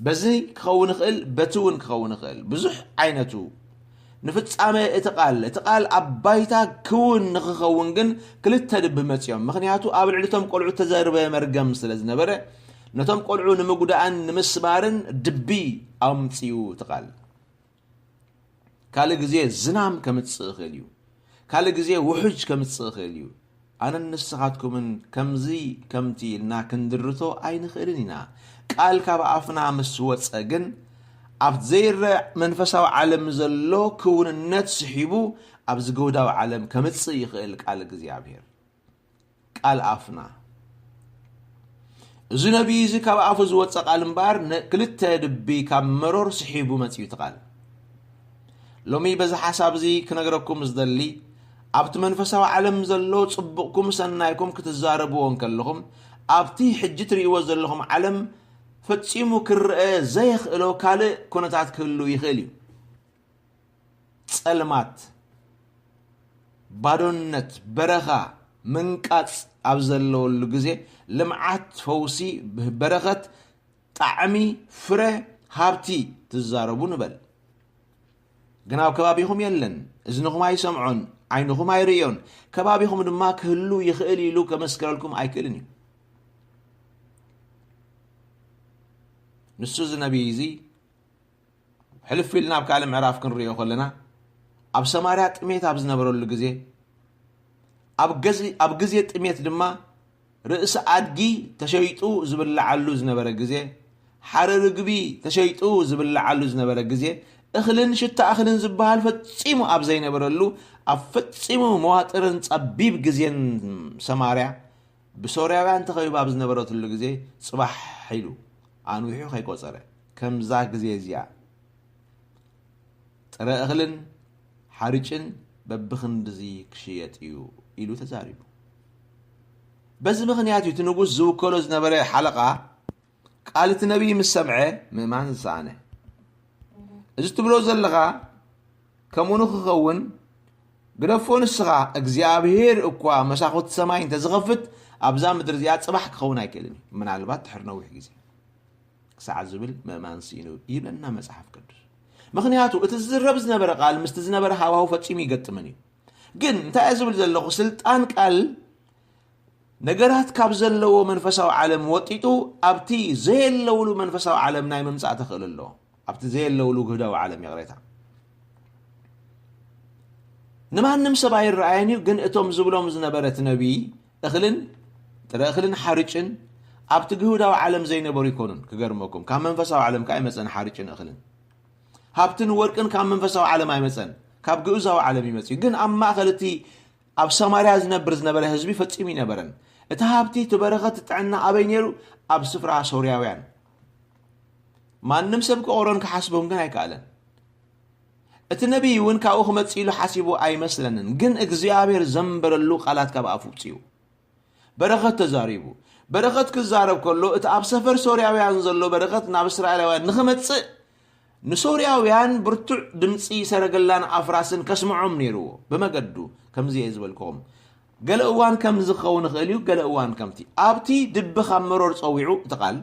በዚ ክኸውን ይኽእል በቲ እውን ክኸውን ይኽእል ብዙሕ ዓይነቱ ንፍጻመ እቲ ቃል ኣብ ባይታ ክውን ንኽኸውን ግን ክልተ ድቢ መጽዮም ምኽንያቱ ኣብ ልዕሊቶም ቆልዑ ተዘርበ መርገም ስለ ዝነበረ ነቶም ቆልዑ ንምጉዳእን ንምስባርን ድቢ ኣምጽኡ ትቃል ካልእ ግዜ ዝናም ከምጽእ ይኽእል እዩ ካልእ ግዜ ውሑጅ ከምጽእ ይኽእል እዩ ኣነ ንስኻትኩምን ከምዚ ከምቲ ኢልና ክንድርቶ ኣይንኽእልን ኢና ቃል ካብ ኣፍና ምስ ወፀ ግን ኣብ ዘይርአ መንፈሳዊ ዓለም ዘሎ ክውንነት ስሒቡ ኣብ ዝገውዳዊ ዓለም ከምጽእ ይኽእል ቃል እግዚኣብሔር ቃል ኣፍና እዚ ነቢይ እዚ ካብ ኣፉ ዝወፀ ቃል እምበር ክልተ ድቢ ካብ መሮር ስሒቡ መጽኡ ትቃል ሎሚ በዚ ሓሳብ እዚ ክነግረኩም ዝደሊ ኣብቲ መንፈሳዊ ዓለም ዘሎ ጽቡቕኩም ሰናይኩም ክትዛረብዎን ከለኹም ኣብቲ ሕጂ ትርእይዎ ዘለኹም ዓለም ፈጺሙ ክርአ ዘይኽእሎ ካልእ ኩነታት ክህሉ ይኽእል እዩ ጸልማት ባዶነት በረኻ ምንቃጽ ኣብ ዘለወሉ ግዜ ልምዓት ፈውሲ በረኸት ጣዕሚ ፍረ ሃብቲ ትዛረቡ ንበል ግን ኣብ ከባቢኹም የለን እዝንኹም ኣይሰምዖን ዓይንኹም ኣይርእዮን ከባቢኹም ድማ ክህሉ ይኽእል ኢሉ ከመስከረልኩም ኣይክእልን እዩ ንሱ ዝነቢይ እዚ ሕልፍ ኢልና ኣብ ካልእ ምዕራፍ ክንሪኦ ከለና ኣብ ሰማርያ ጥሜት ኣብ ዝነበረሉ ግዜ ኣብ ግዜ ጥሜት ድማ ርእሲ ኣድጊ ተሸይጡ ዝብላዓሉ ዝነበረ ግዜ ሓደ ርግቢ ተሸይጡ ዝብላዓሉ ዝነበረ ግዜ እኽልን ሽታ እኽልን ዝበሃል ፈጺሙ ኣብ ዘይነበረሉ ኣብ ፈጺሙ መዋጥርን ጸቢብ ግዜን ሰማርያ ብሶርያውያን ተኸቢባ ኣብ ዝነበረትሉ ግዜ ጽባሕ ሒሉ ኣንዊሑ ከይቆፀረ ከምዛ ግዜ እዚኣ ጥረ እኽልን ሓርጭን በብኽንድዚ ክሽየጥ እዩ ኢሉ ተዛሪቡ በዚ ምኽንያት እቲ ንጉስ ዝውከሎ ዝነበረ ሓለቓ ቃል እቲ ነቢይ ምስ ሰምዐ ምእማን ዝሰኣነ እዚ ትብሎ ዘለኻ ከምኡኑ ክኸውን ግደፎ ንስኻ እግዚኣብሔር እኳ መሳኹቲ ሰማይ እንተዝኸፍት ኣብዛ ምድሪ እዚኣ ጽባሕ ክኸውን ኣይክእልን ምናልባት ድሕሪ ነዊሕ ግዜ ክሳዕ ዝብል ምእማን ሲኢኑ ይብለና መጽሓፍ ቅዱስ ምኽንያቱ እቲ ዝዝረብ ዝነበረ ቃል ምስቲ ዝነበረ ሃዋሁ ፈጺሙ ይገጥምን እዩ ግን እንታይ ዝብል ዘለኹ ስልጣን ቃል ነገራት ካብ ዘለዎ መንፈሳዊ ዓለም ወጢጡ ኣብቲ ዘየለውሉ መንፈሳዊ ዓለም ናይ ምምጻእ ተኽእል ኣሎ ኣብቲ ዘየለውሉ ግህዳዊ ዓለም የቕሬታ ንማንም ሰብ ኣይረኣየን እዩ ግን እቶም ዝብሎም ዝነበረት ነቢይ እኽልን ጥረ እኽልን ሓርጭን ኣብቲ ግህዳዊ ዓለም ዘይነበሩ ይኮኑን ክገርመኩም ካብ መንፈሳዊ ዓለም ከዓ ይመፀን ሓርጭን እኽልን ሃብትን ወርቅን ካብ መንፈሳዊ ዓለም ኣይመፀን ካብ ግእዛዊ ዓለም ይመጽ ግን ኣብ ማእኸል እቲ ኣብ ሰማርያ ዝነበረ ህዝቢ ፈጺሙ ይነበረን እቲ ሃብቲ ትበረኸት ጥዕና ኣበይ ነይሩ ኣብ ስፍራ ሶርያውያን ማንም ሰብ ክቆሮን ክሓስቦም ግን ኣይከኣለን እቲ ነቢይ እውን ካብኡ ክመጽእ ኢሉ ሓሲቡ ኣይመስለንን ግን እግዚኣብሔር ዘንበረሉ ቃላት ካብ ኣፉ ወፂኡ በረኸት ተዛሪቡ በረኸት ክዛረብ ከሎ እቲ ኣብ ሰፈር ሶርያውያን ዘሎ በረኸት ናብ እስራኤላውያን ንኽመጽእ ንሶርያውያን ብርቱዕ ድምፂ ሰረገላን ኣፍራስን ከስምዖም ነይርዎ ብመገዱ ከምዚ ዝበልክዎም ገለ እዋን ከም ዝኸውን ክእል እዩ ገለ እዋን ከምቲ ኣብቲ ድቢ ካብ መሮር ፀዊዑ እትቃል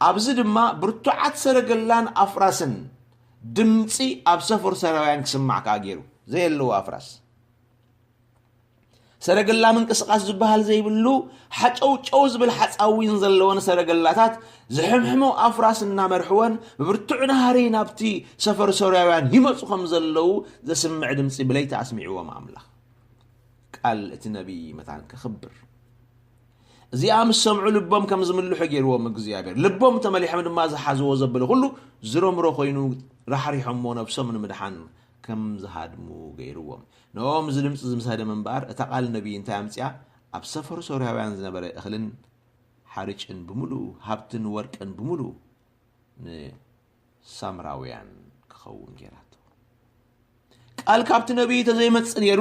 ኣብዚ ድማ ብርቱዓት ሰረገላን ኣፍራስን ድምፂ ኣብ ሰፈር ሰራውያን ክስማዕ ከዓ ገይሩ ዘየለዎ ኣፍራስ ሰረገላ ምንቅስቃስ ዝበሃል ዘይብሉ ሓጨውጨው ዝብል ሓፃዊን ዘለዎን ሰረገላታት ዝሕምሕሞ ኣፍራስ እናመርሕወን ብብርቱዕ ናሃሪ ናብቲ ሰፈር ሶርያውያን ይመፁ ከም ዘለው ዘስምዕ ድምፂ ብለይቲ ኣስሚዕዎም ኣምላኽ ቃል እቲ ነቢይ መታን ክኽብር እዚኣ ምስ ሰምዑ ልቦም ከም ዝምልሑ ገይርዎም እግዚኣብሔር ልቦም ተመሊሖም ድማ ዝሓዝዎ ዘበለ ኩሉ ዝረምሮ ኮይኑ ራሕሪሖሞ ነብሶም ንምድሓን ከም ዝሃድሙ ገይርዎም نوم زلم زمسهد من بار اتقال النبي انت امصيا اب سفر سورياوያን ዝነበረ እኽልን ሓርጭን ብሙሉ ሃብትን ወርቅን ብሙሉ ንሳምራውያን ክኸውን ገይራቶ ቃል ካብቲ ነብይ ተዘይመጽ ነይሩ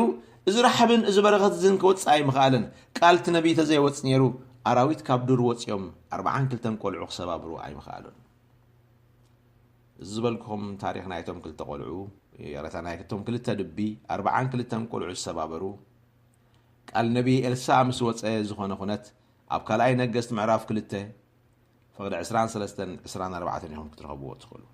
እዚ ረሓብን እዚ በረኸት ዝን ክወጽኣይ ምኻለን ቃልቲ ነብይ ተዘይወጽ ነይሩ ኣራዊት ካብ ዱር ወጽዮም 42 ቆልዑ ክሰባብሩ ኣይምኻለን ዝበልኩም ታሪኽ ናይቶም ክልተ ቆልዑ يرتنا يكتم كلتا دبي 42 قلعو السبابرو قال نبي إلسا مسوت زخونه خنت اب كلاي نغست معراف كلتا فقد 23 يوم كترهبو تخلو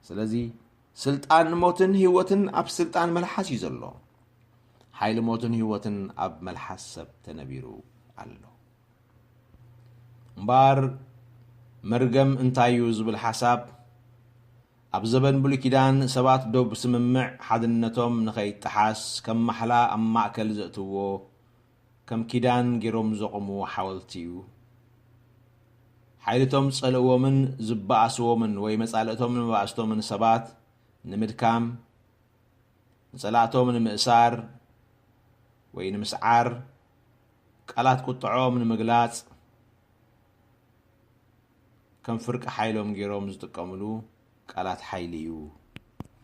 سلازي سلطان موتن هيوتن اب سلطان ملحس يزلو حيل موتن هيوتن اب ملحس سب تنبيرو الله مبار مرقم انتايو زبل حساب اب زبن بلكيدان سبات دوب سممع حدنتهم نخي تحاس كم محلا ام ماكل زقتو كم كيدان جيروم زقمو حاولتيو حيلتهم صلوا من زباسو من وي مسالتهم من باستو من سبات نمدكام صلاتهم من مئسار وي نمسعار قالات قطعو من مغلاص كم فرق حيلهم جيروم زتقملو قالات حيليو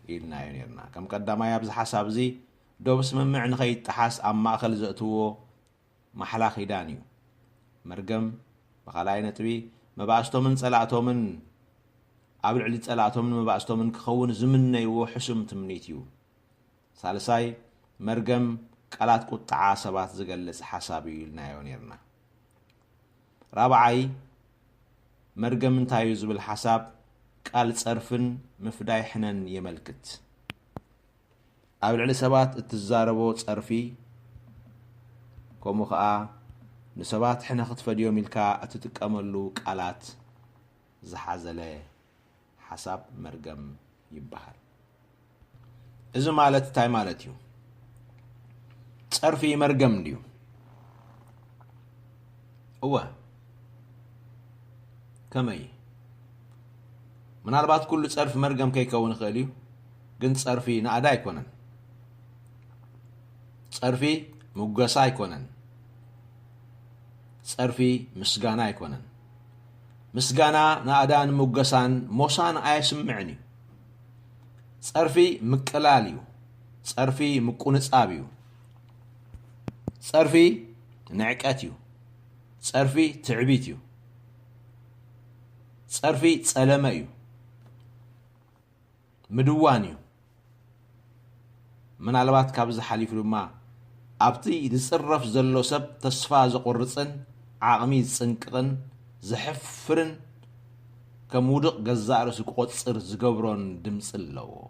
إلنا ينيرنا كم قدما يابز حساب زي دوبس ممع نخي تحاس ام ماخل زقتو محلا خيدانيو مرقم بخلاي نتبي مباستو من صلاتو من قبل علي صلاتو من مباستو من كخون زمنيو حسم تمنيتيو ثالثاي مرقم قالات قطعا سبات زقلص حسابي إلنا ينيرنا رابعاي مرقم انتايو زبل حساب قال صرفن مفداي حنن يملكت قبل علي سبات اتزاربو صرفي كومو خا نسبات حنا خطفديو ملكا اتتقملو قالات زحازله حساب مرقم يبحر اذا مالت تاي مالتيو صرفي مرقم ديو هو كمي من البات كل صرف مرقم كيكون خاليو قنت صرفي نعدا يكونن صرفي مقاسا يكونن صرفي مسغانا يكونن مسغانا نعدان مقاسان موسان ايسمعني صرفي مقلاليو صرفي مقونصابيو صرفي نعقاتيو صرفي تعبيتيو صرفي صلمايو مدوانيو من علبات كابز حليف لما ابتي يتصرف زلو سب تصفا زقرصن عقمي صنقن زحفرن كمودق غزارس قصر زغبرون دمص لو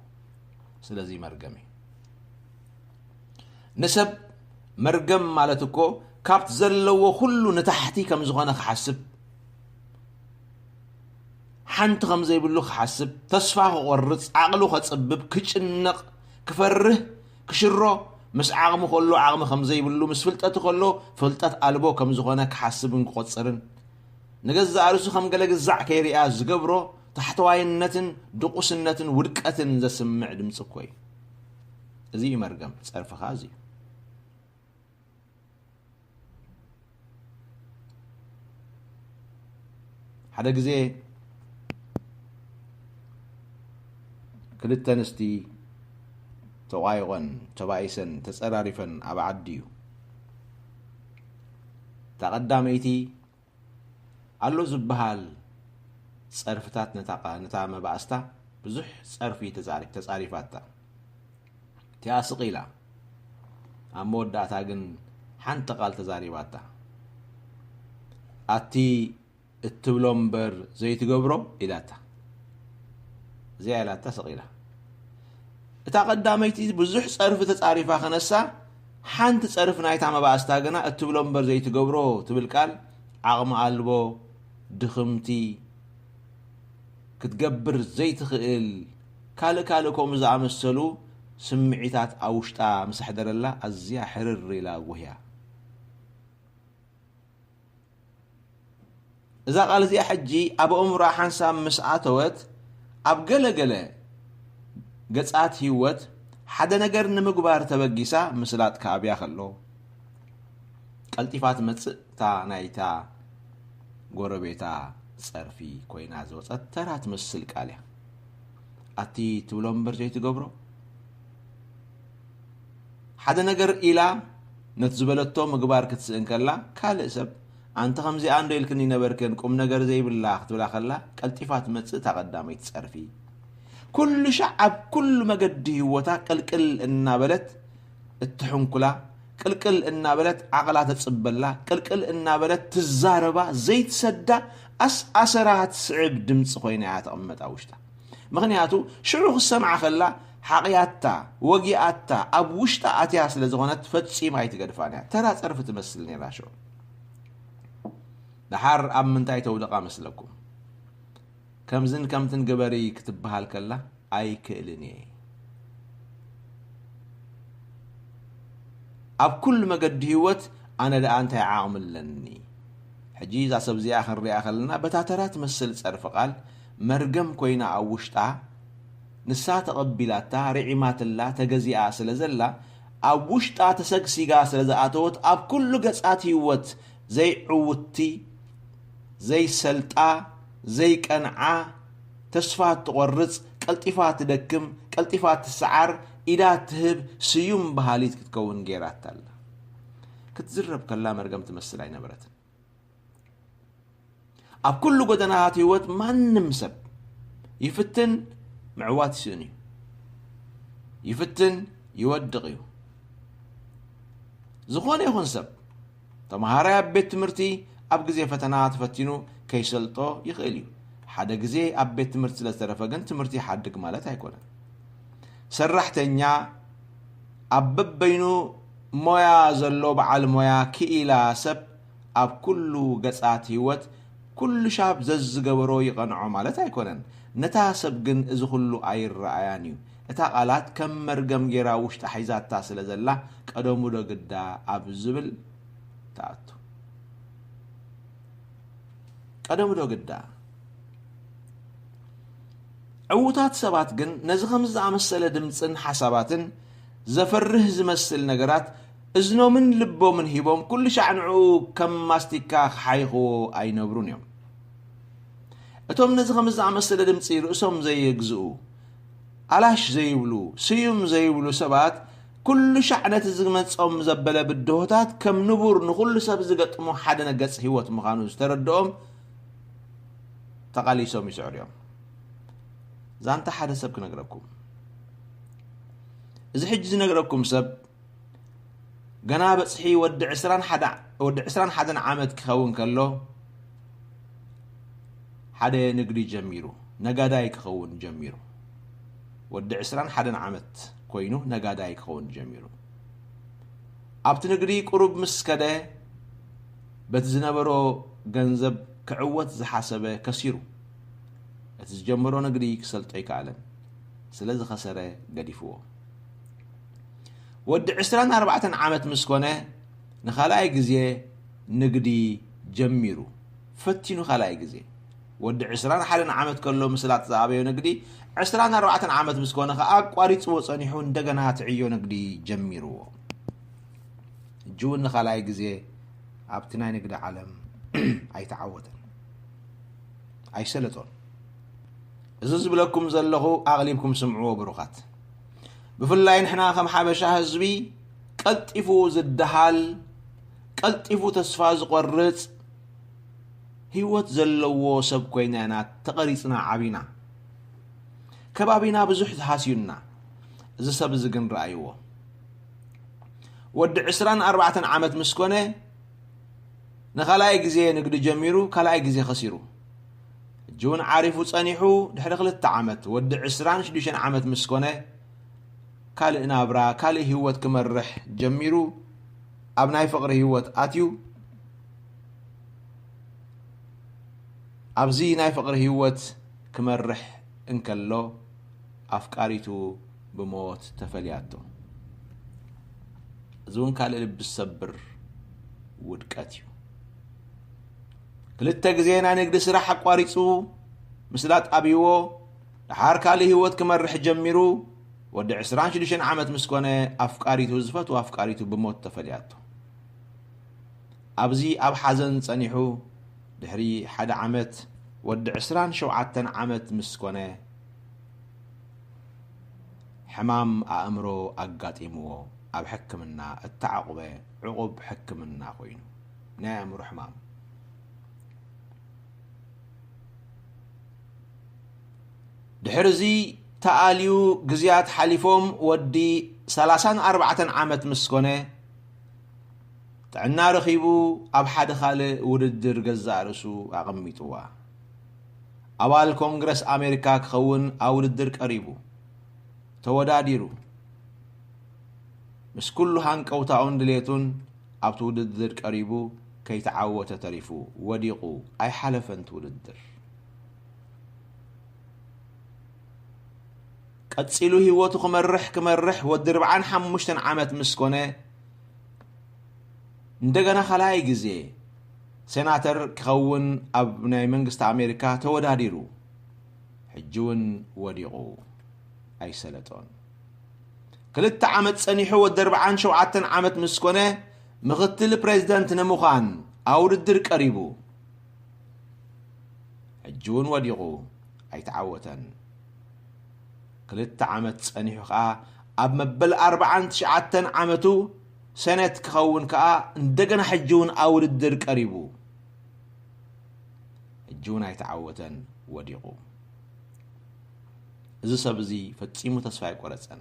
سلازي مرغمي نسب مرغم مالتكو كابت زلو كله نتحتي كم زغونه حسب حنت خمزي بلو حسب تصفاه ورص عقلو خصبب كچنق كفره كشرو مس عقم كله عقم خمزي بلو مس فلطت كله فلطت البو كم زغونه كحسبن قصرن نغز ارسو خم غلغزع كيريا زغبرو تحتواينتن دقوسنتن ودقتن زسمع دمص كوي ازي مرغم صرف خازي حدا غزي كلتنستي توعيغن تبايسن تصرارفن ابعديو تقدميتي الله زبحال صرفتات نتا مباستا بزح صرفي تصاريفاتا تيا سقيلا اموداتا جن حنت قال تزاريباتا اتي التبلومبر زي تقبرو إلاتا زي إلاتا سقيلة اتا قداميتي بزح صرف تصاريفا خنسا حنت صرف نايتا ما باستاغنا التبلومبر زي تقبرو تبلقال عقم قلبو دخمتي كتقبر زي تخيل كالكم زعمسلو سمعيتات اوشتا مسحدر الله ازيا حرر لا وهيا إذا قال زي حجي أبو أمرا حنسا مسعاتوت أب قلقلة قصات هيوت حدا نقر نمقبار تبقيسا مسلات كابيا خلو قلتفات متسقتا نايتا قربيتا صرفي كوينا زوت أترات مسلك عليها أتي تولون برجي تقبرو حدا نقر إلا نتزبلتو مقبار كتسئن كلا كالسب أنت خمزي عنده يلكني نبركن قم نجر زي بالله تبلا خلا قلتفات متس تقدامي تصرفي كل شعب كل ما قد هوتا قلقل النابلت التحنكلا قلقل النابلت عقلات تصبلا قلقل النابلت تزاربا زي تسدا أسرات صعب دمص خوينا تقمط اوشتا مغنياتو شعوخ السمع خلا حقياتا وقياتا ابوشتا اتيا سلازغونت فتسي ما يتقدفانيا ترى صرف تمثلني راشو دحر أمنتاي تودقا مسلكم كمزن كمتن قبري كتبها الكلا أي كإلني أب كل ما قد هوت أنا دا أنت عامل لني حجيز عصب زي آخر رياخ لنا بتاترات مسل صرف قال مرقم كوينا أوشتا نسات قبلاتا رعمات الله تجزيا سلزلا أوشتا تسقسيقا سلزاتوت أب كل قصات هوت زي عوتي زي سلطة زي قنعة تسفات تقرص قلطفات تدكم قلطفات تسعر إذا تهب سيوم بحاليت كتكون غيرات تالا كتزرب كلا مرقم تمثل عين برات أب كل قدنات هوت ما نمسب يفتن معوات سوني يفتن يودغيو زخون يخون سب تمهاري بيت مرتي أب جزء فتنات فتنو كيسلطو يخيليو حدا جزء أب بيت مرتي لترفقن تمرتي حدك مالتها يكون سرحتنيا أب بينو مويا زلو بعل مويا كإلا سب أب كله قصات هوت كل شاب زز قبرو يقنعو مالتها يكون نتاسب جن إذ كله أير رأيانيو اتا قالات كم مرقم جيرا وشت حيزات تاسل زلا قدمو دو قدا أب زبل تاتو قدمو دو قدا عوتات سبات جن نزخمز عمسل دمتن حساباتن زفره زمسل نقرات ازنو من لبو من هيبوم كل شعنعو كم ماستيكا حيخو اي نبرون يوم اتوم نزخمز عمسل دمتن رؤسهم زي يقزقو علاش زي بلو سيوم زي بلو سبات كل شعنة زغمت صوم زبلة بالدهوتات كم نبور نقول سب زقت مو حدا نقص هيوت مخانوز تردهم تقالي سومي سعريهم زانت حدا سب كنقربكم إذا حجز نقربكم سب قنابة صحي ود عسران حدا عامد كخون كله حدا نقري جميرو نقاداي كخون جميرو ود عسران حدا عامت كوينو نقاداي كخون جميرو أبت نقري قرب مسكده بتزنبرو جنزب كعوت زحاسبه كسيرو اتجمرو نقري كسلطي كعلن سلازي خسره قديفوه ود عسران 4 عامت مسكونه نخلاي جزيه نقدي جميرو فتينو خلاي جزيه ود عسران حدا عامت كله مسلات زابيو نقدي عسران 4 عامت مسكونه اقواريص وصنيحو እንደገና تعيو نقدي جميرو جون خلاي جزيه ابتنا نقدي عالم اي تعودن اي سلطون إذا بلكم زلخو أغلبكم سمعوا بروخات بفلاين إحنا خم حبشة هزبي قلتفو زدهال قلتفو تسفاز قررت هيوت زلوا سب كوينانا تقريصنا عبينا كبابينا بزح حاسينا إذا سب زجن رأيوه ود 24 عامت مسكونه نخلاي جزي نقد جميرو كلاي جزي خسيرو جون عارفو صنيحو دحر خلت عامت ود 26 عامت مسكونه كالي نابرا كالي هيوت كمرح جميرو أبناي فقر هيوت آتيو أبزي ناي فقر هيوت كمرح انكالو أفكاريتو بموت تفلياتو زون كالي لب السبر ودكاتيو كلتا جزينا نقد سراح قواريصو مسلات أبيو دحار كالي هيوت كمرح جميرو ود 26 عامت مسكونه أفكاريتو زفت وأفكاريتو بموت تفلياتو أبزي أب حزن صنيحو دحري حدا عامت ود 27 عامت مسكونه حمام أمرو أقاطيمو أب حكمنا التعقبة عقب حكمنا خوينو نعم حمام دحرزي تآليو جزيات حليفهم ودي 34 عامت مسكونه تعنا رخيبو أب حد خالي وددر جزارسو أغميتوا أوال كونغرس أمريكا كخون أو وددر قريبو توداديرو مش كله هانك أو تعون دليتون أبتو وددر قريبو كي تعوت تريفو وديقو أي حلفن توددر قتسيلو هيوتو كمرح ودربعان حموشتن عامت مسكونه ندغنا خلاي غزي سيناتر كخون ابناي منغست امريكا توداديرو حجون وديقو اي سلطون كلت عامت صنيحو ودربعان 7 عامت مسكونه مختل بريزيدنت نموخان اوددر قريبو حجون وديقو اي تعوتن كلت عامت صنيحو اب مبل 49 عامتو سنة كخون كا ندقنا حجون أول الدر قريبو حجون يتعوتن وديقو إذا سبزي فتسيمو تسفاي قرصن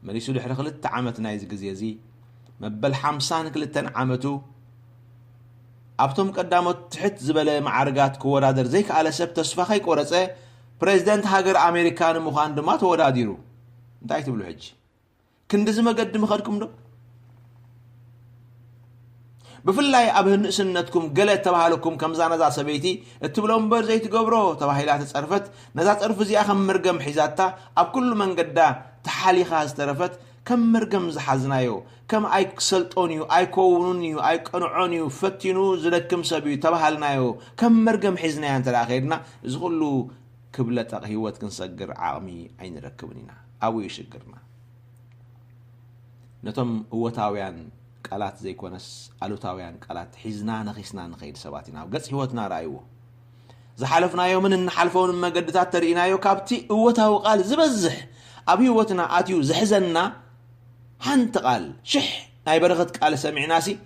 مريسو دحر خلت عامت نايز غزيزي مبل 50 كلتن عامتو ابتم قدامت تحت زبله معرغات كورادر زيك على سب تسفاخي قرصه بريزيدنت هاجر امريكان مخان دما توداديرو انتاي تبلو حج كندز مقدم خدكم دو بفلاي أبهن سنتكم قلت تبهالكم كم زانزا سبيتي اتبلون برزي تقبرو تبهيلات تصرفت نزات عرف زي أخم مرقم حيزاتا أب كل من قدا تحالي خاص ترفت كم مرقم زحزنايو كم أي سلطونيو أي كونونيو أي قنعونيو فتينو زلكم سبيو تبهالنايو كم مرقم حيزنايو انت الأخيرنا زغلو كبلة هيوات كنسقر عامي عين ركبنينا أو يشقرنا نتم هوتاويان قالات زي كونس ألوتاويان قالات حزنا نخيسنا نخيد سباتنا وقص هوتنا رأيوه زحلفنا يومن نحلفون ما قدتات ترينا يو كابتي هوتاو قال زبزح أبي هوتنا آتيو زحزنا حنت قال شح ناي برغت قال سمعناسي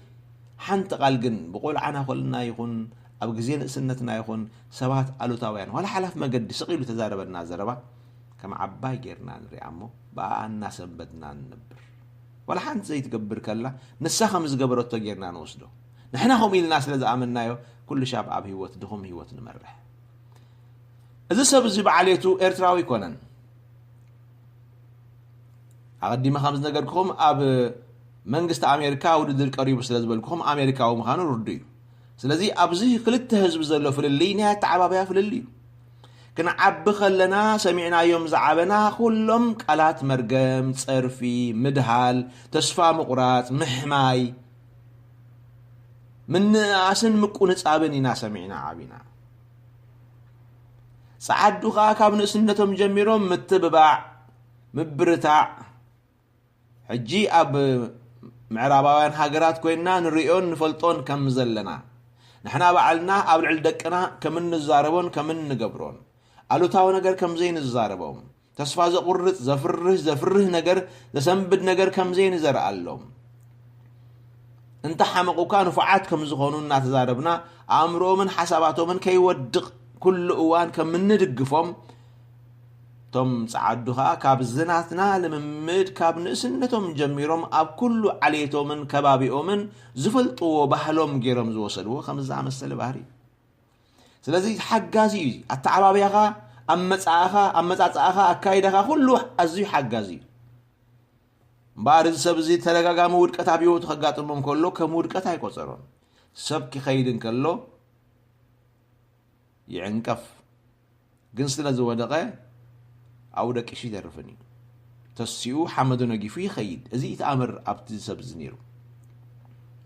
حنت قال قن بقول عنا خلنا يكون أبو جزين سنتنا يكون سبات ألوتاويان ولا حلف ما قد سقيلو تزاربنا زربا كما عباي جيرنا نري عمو بقى الناس بدنا نبر ولا حنت زي تقبر كلا نسخم زقبرت تجيرنا نوصدو نحنا هم الناس اللي آمنايو كل شاب أب هيوت دهم هيوت نمرح إذا سبزي بعليتو إرتراوي كونن أقدي ما خمس نجاركم أب منجست أمريكا ودر قريب سلز بالكم أمريكا ومخانو رديو سلزي أبزي خلت هزب زلو في اللي نهاية تعبابها في اللي كنا عب خلنا سمعنا يوم زعبنا كلهم قالات مرقم صرفي مدهال تسفى مقرات محماي من أسن مكونة صابنينا سمعنا عابنا سعدو خاكاب نسنتهم جميرهم متببع مبرتع حجي أب معراباوان هاجرات كوينا نريون نفلطون كم زلنا نحنا بعلنا أبل عالدقنا كمن نزاربون كمن نقبرون قالو تاو نجر كم زين الزاربهم تسفى زقرت زفره نجر زسنبد نجر كم زين زرع اللهم انت حمقو كانوا فعات كم زخونونا تزاربنا أمرو من حساباتو من كي ودق كل اوان كم من ندقفهم توم صعدوها كاب زناتنا لممد كاب نسنتهم جميرهم اب كل عليتو من كبابيو من زفلطو بحلهم غيرهم زوسدو خمس عمسل بحري ስለዚህ حجازي التعبابيها أمصاصاها أكايدها كله أزي حجازي بارز سبزي تلقاقام ودقتا بيوت خقاطمم كله كمودقتا يقصرون سبكي خيدن كله يعنكف ግን ስለዝወደቀ አውደቅ እሺ ተርፈኒ ተሲኡ ሐመዱ ነጊፊ خيد እዚ ተአምር ኣብቲ ሰብ ዝነሩ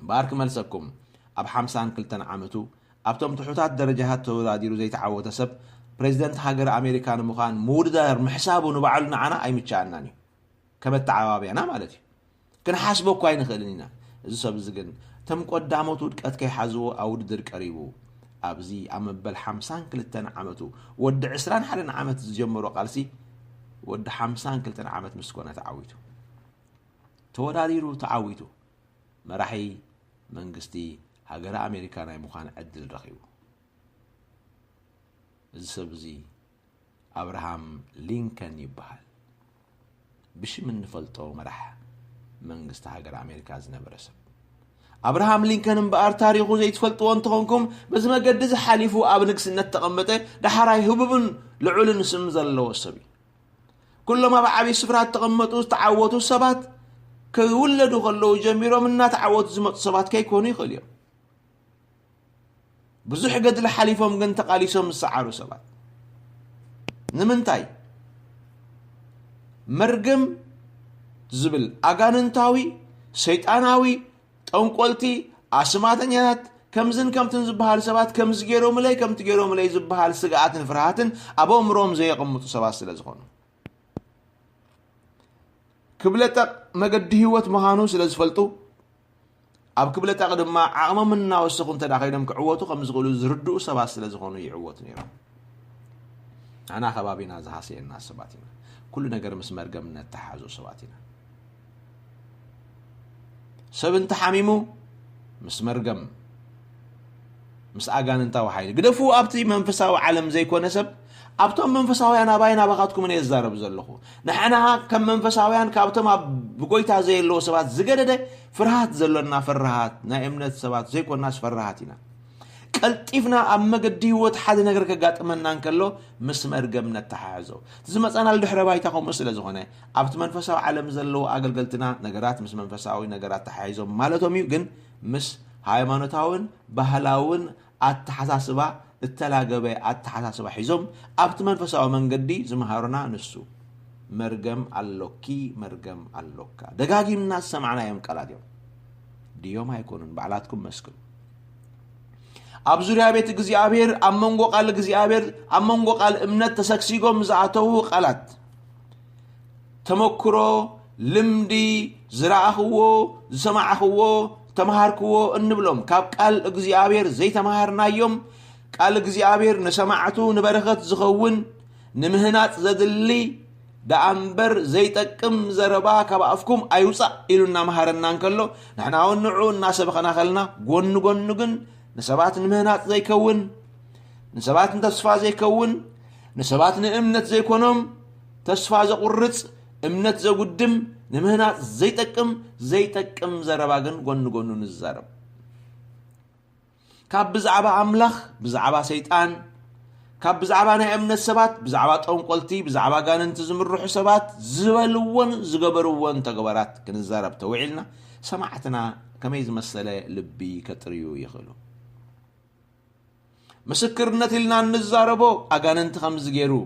ባርክ መልሰኩም ኣብ 52 ዓመቱ ኣብቶም ትሑታት ደረጃታት ተወዳዲሩ ዘይተዓወተ ሰብ ፕሬዝዳንት ሃገር ኣሜሪካ ንምዃን ሙድዳር ምሕሳቡ ንባዕሉ ንዓና ኣይምቻአናኒ ከመተዓባብያና ማለት እዩ ክንሓስቦ እኳ ኣይንኽእልኒና እዚ ሰብ ዝግን ተም ቆዳሞት ውድቀት ከይሓዝዎ ኣውድድር ቀሪቡ ኣብዚ ኣመበል 52 ዓመቱ ወዲ 21 ዓመት ዝጀመሮ ቃልሲ ወዲ 52 ዓመት ምስኮነ ተዓዊቱ ተወዳዲሩ ተዓዊቱ መራሒ መንግስቲ ሃገር ኣሜሪካ ናይ ምዃን ዕድል ረኺቡ እዚ ሰብ እዚ አብርሃም ሊንከን ይባሃል ብሽም እንፈልጦ መራሕ መንግስቲ ሃገር ኣሜሪካ ዝነበረ ሰብ አብርሃም ሊንከን በአር ታሪኹ ዘይትፈልጥዎ እንትኾንኩም በዚ መገዲ ዝሓሊፉ ኣብ ንግስነት ተቐመጠ ዳሕራይ ህቡብን ልዑልን ስም ዘለዎ ሰብ ኩሎም ኣብ ዓቢ ስፍራት ተቐመጡ ተዓወቱ ሰባት ክውለዱ ከለዉ ጀሚሮም እናተዓወቱ ዝመፁ ሰባት ከይኮኑ ይኽእሉ እዮም ብዙሕ ገድሊ ሓሊፎም ግን ተቃሊሶም ዝሰዓሩ ሰባት ንምንታይ መርገም ዝብል ኣጋንንታዊ ሰይጣናዊ ጠንቆልቲ ኣስማተኛታት ከምዝን ከምትን ዝበሃል ሰባት ከምዝ ገይሮም ለይ ከምቲ ገይሮም ለይ ዝበሃል ስግኣትን ፍርሃትን ኣቦምሮም ዘየቐምጡ ሰባት ስለ ዝኾኑ ክብለጠቕ መገዲ ህይወት ምዃኑ ስለ ዝፈልጡ ኣብ ክብለጠቕ ድማ ዓቕሞም እናወሰኹ እንተዳኸይዶም ክዕወቱ ከም ዝኽእሉ ዝርድኡ ሰባት ስለ ዝኾኑ ይዕወቱ ነይሮም ኣና ከባቢና ዝሃስየና ሰባት ኢና ኩሉ ነገር ምስ መርገምነት ተሓዙ ሰባት ኢና ሰብ እንተሓሚሙ ምስ መርገም ምስ ኣጋንንታዊ ሓይሊ ግደፉ ኣብቲ መንፈሳዊ ዓለም ዘይኮነ ሰብ ኣብቶም መንፈሳውያን ኣባይና ባኻትኩም እኔ ዝዛረብ ዘለኹ ንሕና ከም መንፈሳውያን ካብቶም ኣብ ብጎይታ ዘየለዎ ሰባት ዝገደደ ፍርሃት ዘሎና ፍርሃት ናይ እምነት ሰባት ዘይኮናስ ፍርሃት ኢና ቀልጢፍና ኣብ መገዲ ህይወት ሓደ ነገር ከጋጥመና እንከሎ ምስ መርገምነት ተሓሕዞ ዝመፀናል ድሕረ ባይታ ከምኡ ስለ ዝኾነ ኣብቲ መንፈሳዊ ዓለም ዘለዎ ኣገልገልትና ነገራት ምስ መንፈሳዊ ነገራት ተሓሒዞም ማለቶም እዩ ግን ምስ ሃይማኖታውን ባህላውን ኣተሓሳስባ እተላገበ ኣተሓሳስባ ሒዞም ኣብቲ መንፈሳዊ መንገዲ ዝመሃሩና ንሱ መርገም ኣሎኪ መርገም ኣሎካ ደጋጊምና ሰማዕናዮም ቃላት እዮም ድዮም ኣይኮኑን ባዕላትኩም መስክሩ ኣብ ዙርያ ቤት እግዚአብሔር ኣብ መንጎ ቃል እግዚአብሔር ኣብ መንጎ ቃል እምነት ተሰክሲጎም ዝኣተው ቃላት ተመክሮ ልምዲ ዝራእኽዎ ዝሰማዕኽዎ ተማሃርክዎ እንብሎም ካብ ቃል እግዚአብሔር ዘይተማሃርናዮም ቃል እግዚአብሔር ንሰማዕቱ ንበረኸት ዝኸውን ንምህናፅ ዘድሊ ዳኣምበር ዘይጠቅም ዘረባ ካብ ኣፍኩም ኣይውፃእ ኢሉና መሃረና እንከሎ ንሕና እውን ንዑ እናሰብኸና ኸልና ጎኑ ጎኑ ግን نسبات نمهنات زي كون نسبات نتصفى زي كون نسبات نأمنت زي كونهم تصفى زي قرص أمنت زي قدم نمهنات زي تكم زرباغن قون نزارب كاب بزعبا أملخ بزعبا سيطان كاب بزعبا نأمنت سبات بزعبا تقوم قلتي بزعبا قانن تزم الروح سبات زبلوون زقبروون تقبرات كنزارب توعيلنا سمعتنا كما يزمسل لبي كتريو يخلو مسكرنت لنا نزاربو أغاننت خمز غيرو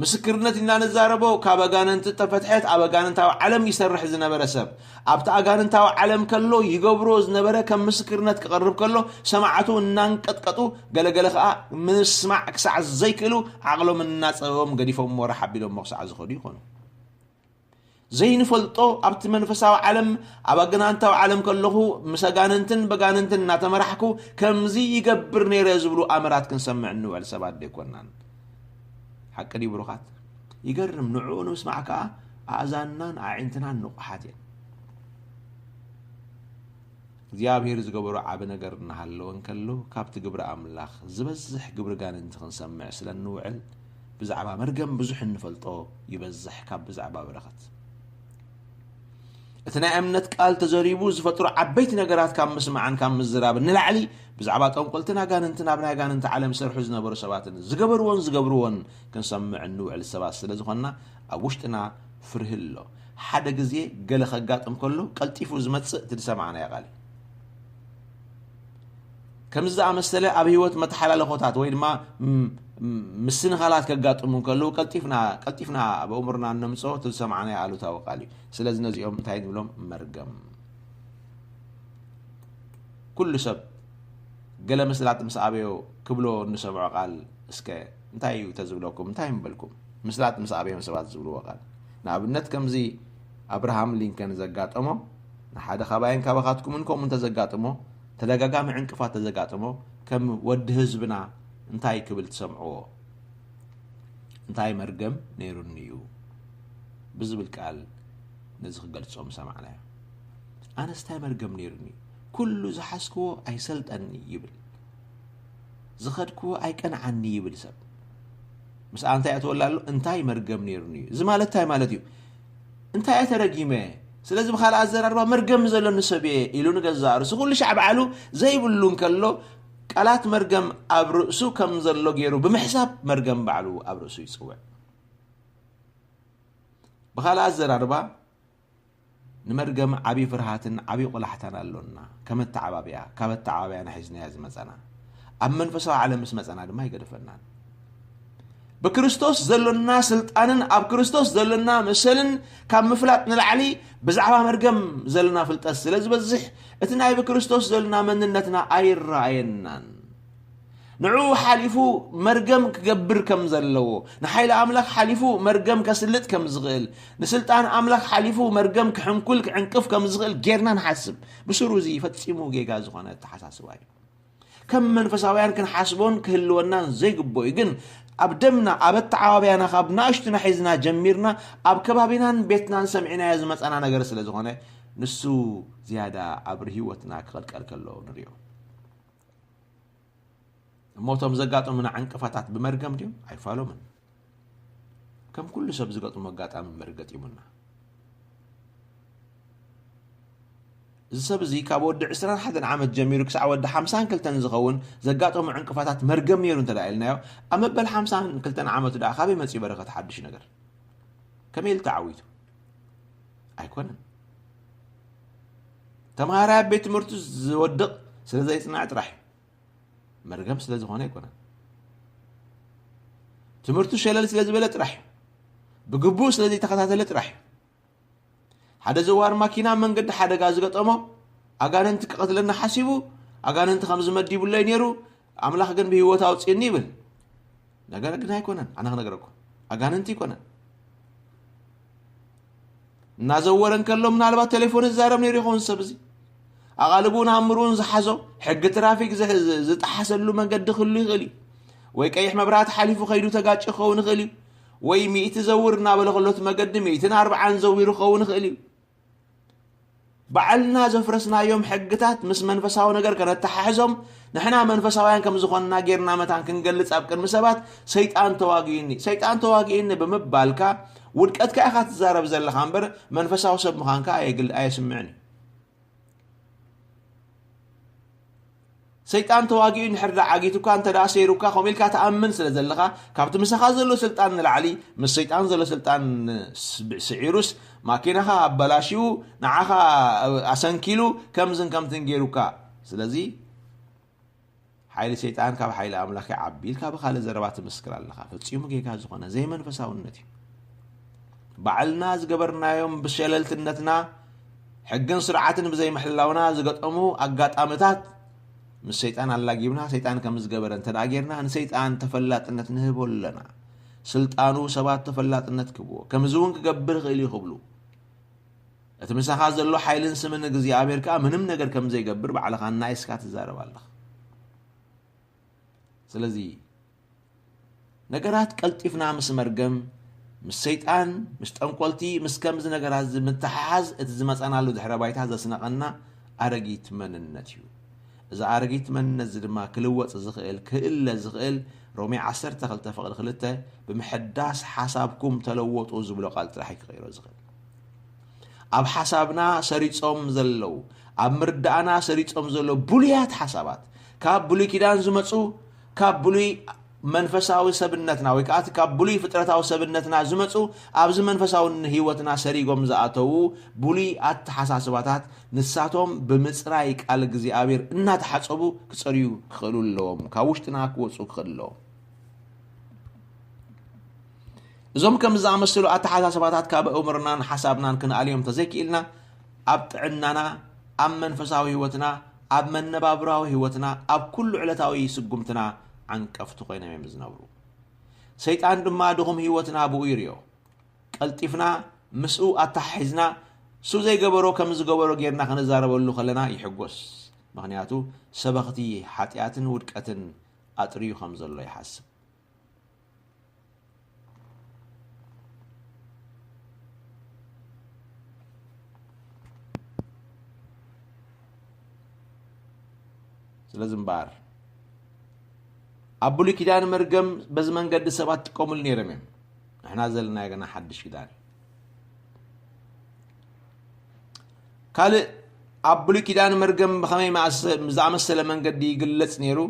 مسكرنت لنا نزاربو كابغاننت تفتحت أبغاننت عالم يسرح زنبرة سب أبتا أغاننت عالم كله يقبرو زنبرة كم مسكرنت كقرب كله سمعتو نان قطقطو غلغلخ من اسمع كسع زي كيلو عقلو من الناس هم قديفهم ورحب لهم مقصع زخدي يكونوا زين فلطو أبت منفساو عالم أبغاننتاو عالم كله مسجاننتن بغاننتن ناتمرحكو كم زي يقبر نيرزبلو أمرات كنسمع إنه على سبات ديكونان حق دي بروخات يقرم نعون واسمعك أعزانان أعينتنا النقحاتين እግዚአብሔር ዝገበሩ ዓብ ነገር እናሃለወ እንከሎ ካብቲ ግብረ ኣምላኽ ዝበዝሕ ግብረ ጋንንቲ ክንሰምዕ ስለንውዕል ብዛዕባ መርገም ብዙሕ እንፈልጦ ይበዝሕ ካብ ብዛዕባ በረኸት እቲ ናይ እምነት ቃል ተዘሪቡ ዝፈጥሩ ዓበይቲ ነገራት ካብ ምስማዕን ካብ ምዝራብ ንላዕሊ ብዛዕባ ጠንቆልትን ኣጋንንትን ኣብ ናይ ኣጋንንቲ ዓለም ሰርሑ ዝነበሩ ሰባትን ዝገብርዎን ክንሰምዕ እንውዕል ሰባት ስለ ዝኾንና ኣብ ውሽጥና ፍርህ ኣሎ ሓደ ግዜ ገለ ከጋጥም ከሎ ቀልጢፉ ዝመጽእ ትሰማዕና ይቃል ከምዛ ኣመሰለ ኣብ ህይወት መተሓላለኾታት ወይ ድማ ምስንኻላት ከጋጥሙ ከሎ ቀልጢፍና በእምርና ነምጾ ትሰማዕና ኣሉታዊ ቃል ስለዚ ነዚኦም እንታይ ንብሎም መርገም ኩሉ ሰብ ገለ ምስላት ምስ ኣበዮ ክብሎ እንሰምዖ ቃል እስከ እንታይ እዩ ተዝብለኩም እንታይ ምበልኩም ምስላት ምስ ኣበዮም ሰባት ዝብልዎ ቃል ንኣብነት ከምዚ አብርሃም ሊንከን ዘጋጠሞ ንሓደ ከባይን ካባኻትኩምን ከምኡ ተዘጋጥሞ ተደጋጋሚ ዕንቅፋት ተዘጋጥሞ ከም ወዲ ህዝብና እንታይ ክብል ትሰምዕዎ እንታይ መርገም ነይሩኒ እዩ ብዝብል ቃል ነዚ ክገልጾም ሰማዕና ኣነስታይ መርገም ነይሩኒ ኩሉ ዝሓስክዎ ኣይሰልጠኒ ይብል ዝኸድክዎ ኣይቀንዓኒ ይብል ሰብ ምስ አንታይ ኣትወላሉ እንታይ መርገም ነይሩኒ እዚ ማለት እንታይ ማለት እዩ እንታይ ኣተረጊመ ስለዚ በኻል ኣዘራርባ መርገም ዘለኒ ሰብየ ኢሉ ንገዛሩ ኩሉ ሻዕብ ዓሉ ዘይብሉን ከሎ ቃላት መርገም ኣብ ርእሱ ከም ዘሎ ገይሩ ብምሕሳብ መርገም ባዕሉ ኣብ ርእሱ ይጽውዕ በኻል ኣዘራርባ ንመርገም ዓቢ ፍርሃትን ዓቢ ቆላሕታን ኣሎና ከመተዓባብያ ካብተዓባብያ ናሒዝናያ ዝመጸና ኣብ መንፈሳዊ ዓለም ምስ መጸና ድማ ይገድፈናን بكريستوس زلنا سلطانن اب كريستوس زلنا مسلن كم مفلات نلعلي بزعبا مرقم زلنا في التس لز بزح اتناي بكريستوس زلنا مننتنا اير راينان نعو حليفو مرقم كقبر كم زلو نحيل املاك حليفو مرقم كسلت كم زغل نسلطان املاك حليفو مرقم كحنكل عنقف كم زغل غيرنا نحسب بسروزي فتسيمو جيغا زغونه تحساسواي كم منفساويان كنحاسبون كهلونا زي قبوي جن أبدمنا أبت عوابينا خابنا أشتنا حيزنا جميرنا أب كبابنا بيتنا سمعنا يا زمت أنا نجرس لزغنا نسو زيادة أبرهيوتنا كل كلو نريو موتهم زقاتهم من عنك فتات بمرقم ديو عيفالو من كم كل سب زقاتهم مقاطع من مرقت يمنا زي كابود عسران حدا عمد جميرك سعود 50 كلتن زغون زقاتهم عنك فتات مرقم يرون تلاقينا اما بال 50 كلتن عمد دا خابي مصي بركه حدش نجر كميل تعويته ايكون تمارا بيت مرتز زودق سلازي صناعه راح مرقم سلازي هون يكون تمرتو شلل سلازي بلت راح بقبو سلازي تخاتلت راح هذا زوار ماكينة من قد حدا غاز قطمو اغاننت قتلنا حسيبو اغاننت خمس مدي بلا ينيرو املاح كن بهيوت اوصيني بل ነገር ግን አይኮነን አና ነገርኩ አጋንንት ይኮነን ናዘወረን ከሎ ምናልባት ቴሌፎን ዛረም ነሪ ሆን ሰብዚ አጋልቡን አምሩን ዝሐዞ ሕግ ትራፊክ ዝጣሐሰሉ መንገድ ክሉ ይኽሊ ወይ ቀይሕ መብራት ሓሊፉ ኸይዱ ተጋጭ ኸውን ይኽሊ ወይ 100 ዘውርና በለኸሎት መገድ 140 ዘዊሩ ኸውን ይኽሊ بعلنا زفرسنا يوم حقتات مس منفساو نجر كانت تحزم نحنا منفساويان كم زخنا غيرنا متان كنقلص ابكن مسبات شيطان تواغيني بمبالكا ودقتك اخات زارب زلخ امبر منفساو سب مخانكا اي سمعني شيطان تواغيني حرد عاقيتك انت داسيروكا خميلكا تامن سلازلخا كابت مسخا زلو سلطان العلي مس شيطان زلو سلطان سعيروس ماكينها بلاشيو نعها اسنكيلو كمزن كم تنجيروكا سلازي حيل شيطان كاب حيل املاك عبيل كاب خال زربات مسكر الله فصيمو جيكا زخونه زي منفساونتي بعلنا زغبرنا يوم بشللتنتنا حقن سرعتن بزي محلاونا زغطمو اغاطامتات مس شيطان الله جيبنا شيطان كم زغبرن تداغيرنا ان شيطان تفلاطنت نهبولنا سلطانو سبات تفلاطنت كبو كمزون كغبر خيلي خبلو اتمسخا زلو حيلن سمن እግዚአብሔር ካ ምንም ነገር ከም ዘይገብር ባዕለኻና ይስካት ዘራባለህ ስለዚህ ነገራት ቀልጢፍና መስመርገም ምሰይጣን ምስጠንቆልቲ ምስከምዝ ነገራት ዝምተሐዝ እቲ ዝመጻናሉ ድሕረ ባይታ ዘስነቀና أرجيت من النتيو إذا أرجيت من نزل ما كل وقت زخيل كل زخيل رومي عسر تخلت فقد خلته بمحداس حسابكم تلوت أوزبلو قالت راح يغير زخيل أب حسابنا سريت زلو أب مردانا سريت زلو بوليات حسابات كاب بولي كيدان زمصو كاب بولي منفساوي سبنتنا ويكات كاب بولي فترتاو سبنتنا زمصو ابز منفساو هيوتنا سريغوم زاتو بولي ات حساسباتات نساتهم بمصراي قال غزي ابير እና ተሐጸቡ ክጸሪዩ ክخلولهم ካውሽትና ክወጹ ክخللو እዞም ከም ዝኣመሰሉ ኣተሓሳስባታት ካብ ኡምርናን ሓሳብናን ክንኣልዮም ተዘኪልና ኣብ ጥዕናና ኣብ መንፈሳዊ ህይወትና ኣብ መነባብራዊ ህይወትና ኣብ ኩሉ ዕለታዊ ስጉምትና عنكفت خوينا مزنبرو سيطان دما دغم هيوتنا بو يريو قلطفنا مسؤ اتحزنا سو زي غبرو كم زغبرو غيرنا خنزاربلو خلنا يحغوس مخنياتو سبختي حاتياتن ودقتن اطريو خمزلو يحسب سلازم بار أبولي كيدان مرقم بزمن قد سبات تقومل نيرمين احنا زلنا يقنا حدش كيدان قال أبولي كيدان مرقم بخمي مع مزعم السلمان قد يقلت نيرو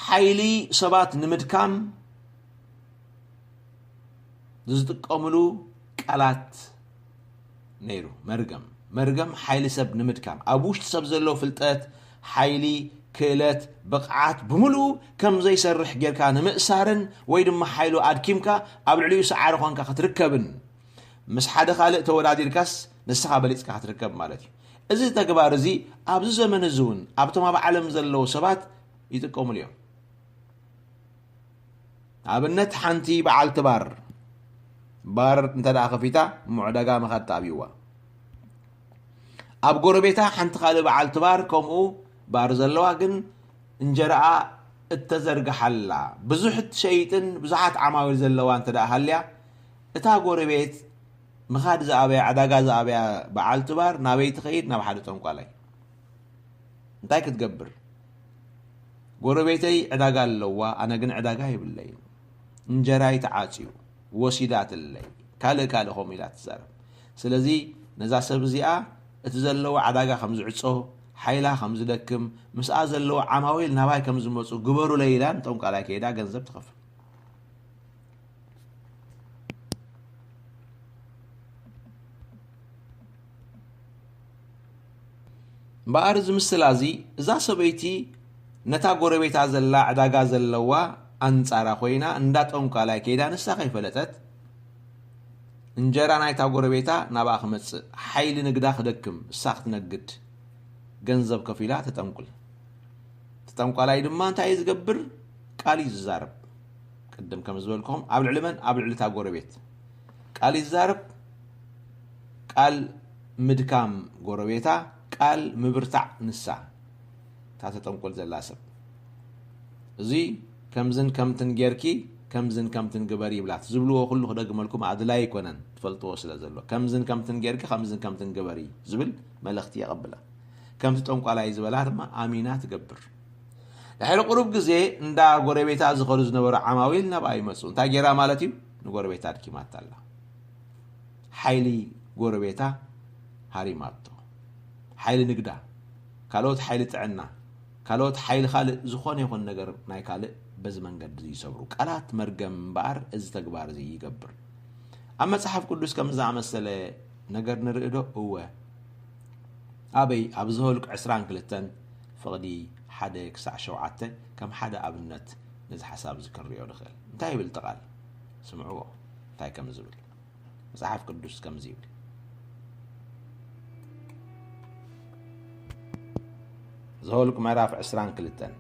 حيلي سبات نمدكام زد تقوملو كالات نيرو مرقم حيلي سب نمدكام أبوش تسب زلو فلتات حيلي كيلت بقعات بملو كم زي سرح جيركا نمأسارن ويدم حيلو أدكيمكا أبلعليو سعار خوانكا خطركبن مس حدا خالق تولادي الكاس نسخا بليتكا خطركب مالتي إذا تقبار زي أبزو زمن الزون أبتما بعلم زلو سبات يتقوم اليوم أبنت حانتي بعالت بار انتدا خفيتا معدقا مخات أبيوا أب قربيتا حانت خالق بعالت بار كومو بارزلوا جن انجرا التزرق حلا بزحت شيطن بزحت عماويل زلوا انت دا حليا اتا غوربيت مخاد زابيا عداغا زابيا بعالت بار نابيت خيد ناب حد تنقالاي انتاي كتقبر غوربيتي عداغا لوا انا جن عداغا يبلي انجرا يتعاصيو وسيدات اللي كاله خوميلات زارب سلازي نزا سبزيا اتزلوا عداغا خمزعصو حيلا خمز دكم مساز اللو عماويل نباي كم زمصو غبرو ليلان تون قالا كيدا غنزب تخف بارز مسلازي اذا سبيتي نتا غوربيتا زلا عداغا زلوا انصارا خوينا اندا تون قالا كيدا نسا خيفلتت انجرا نايتا غوربيتا نبا خمص حيل نغدا خدكم ساخت نغد ገንዘብ ከፊላ ተጠንቋል አይደማ እንታይ ዝገብር ቃል ይዛረብ ቀደም ከመዝበልኩም አብልዕልመን አብልዕልታ ጎረቤት ቃል ይዛረብ ቃል ምድካም ጎረቤታ ቃል ምብርታዕ ንሳ ተጠንቋል ዘላሰብ እዚ ከምዝን ከምትን ጌርኪ ከምዝን ከምትን ግበሪ ይብላት ዝብልዎ ሁሉ ደግመልኩም አድላይ ይኮነን ትፈልጥዎ ስለዘሎ ከምዝን ከምትን ጌርኪ ከምዝን ከምትን ግበሪ ዝብል መልእክት ይቀበላ كم تتونق على إزبالات ما آمينات قبر لحين قرب جزء ندا غربيتا زخرج نبر عماويل نبأي مسون تاجرا مالتي نغربيتا كيمات الله حيلي غربيتا هاري ماتو حيل نقدا كالوت حيل تعنا كالوت حيل خالق زخون يكون نجر ناي خالق بزمن قد زي صبرو كالات مرجم بار إز تكبار زي يقبر أما صحف كلش كم زعم السلة نجر نرقده هو أبي أبزهولك عسران كلتن فقدي حدا يكسع شوعته كم حدا أبنت نز حساب ذكر ريو دخل انتهي بالتقال سمعوه انتهي كم زبل مصحف قدوس كم زيبل زهولك معرف عسران كلتن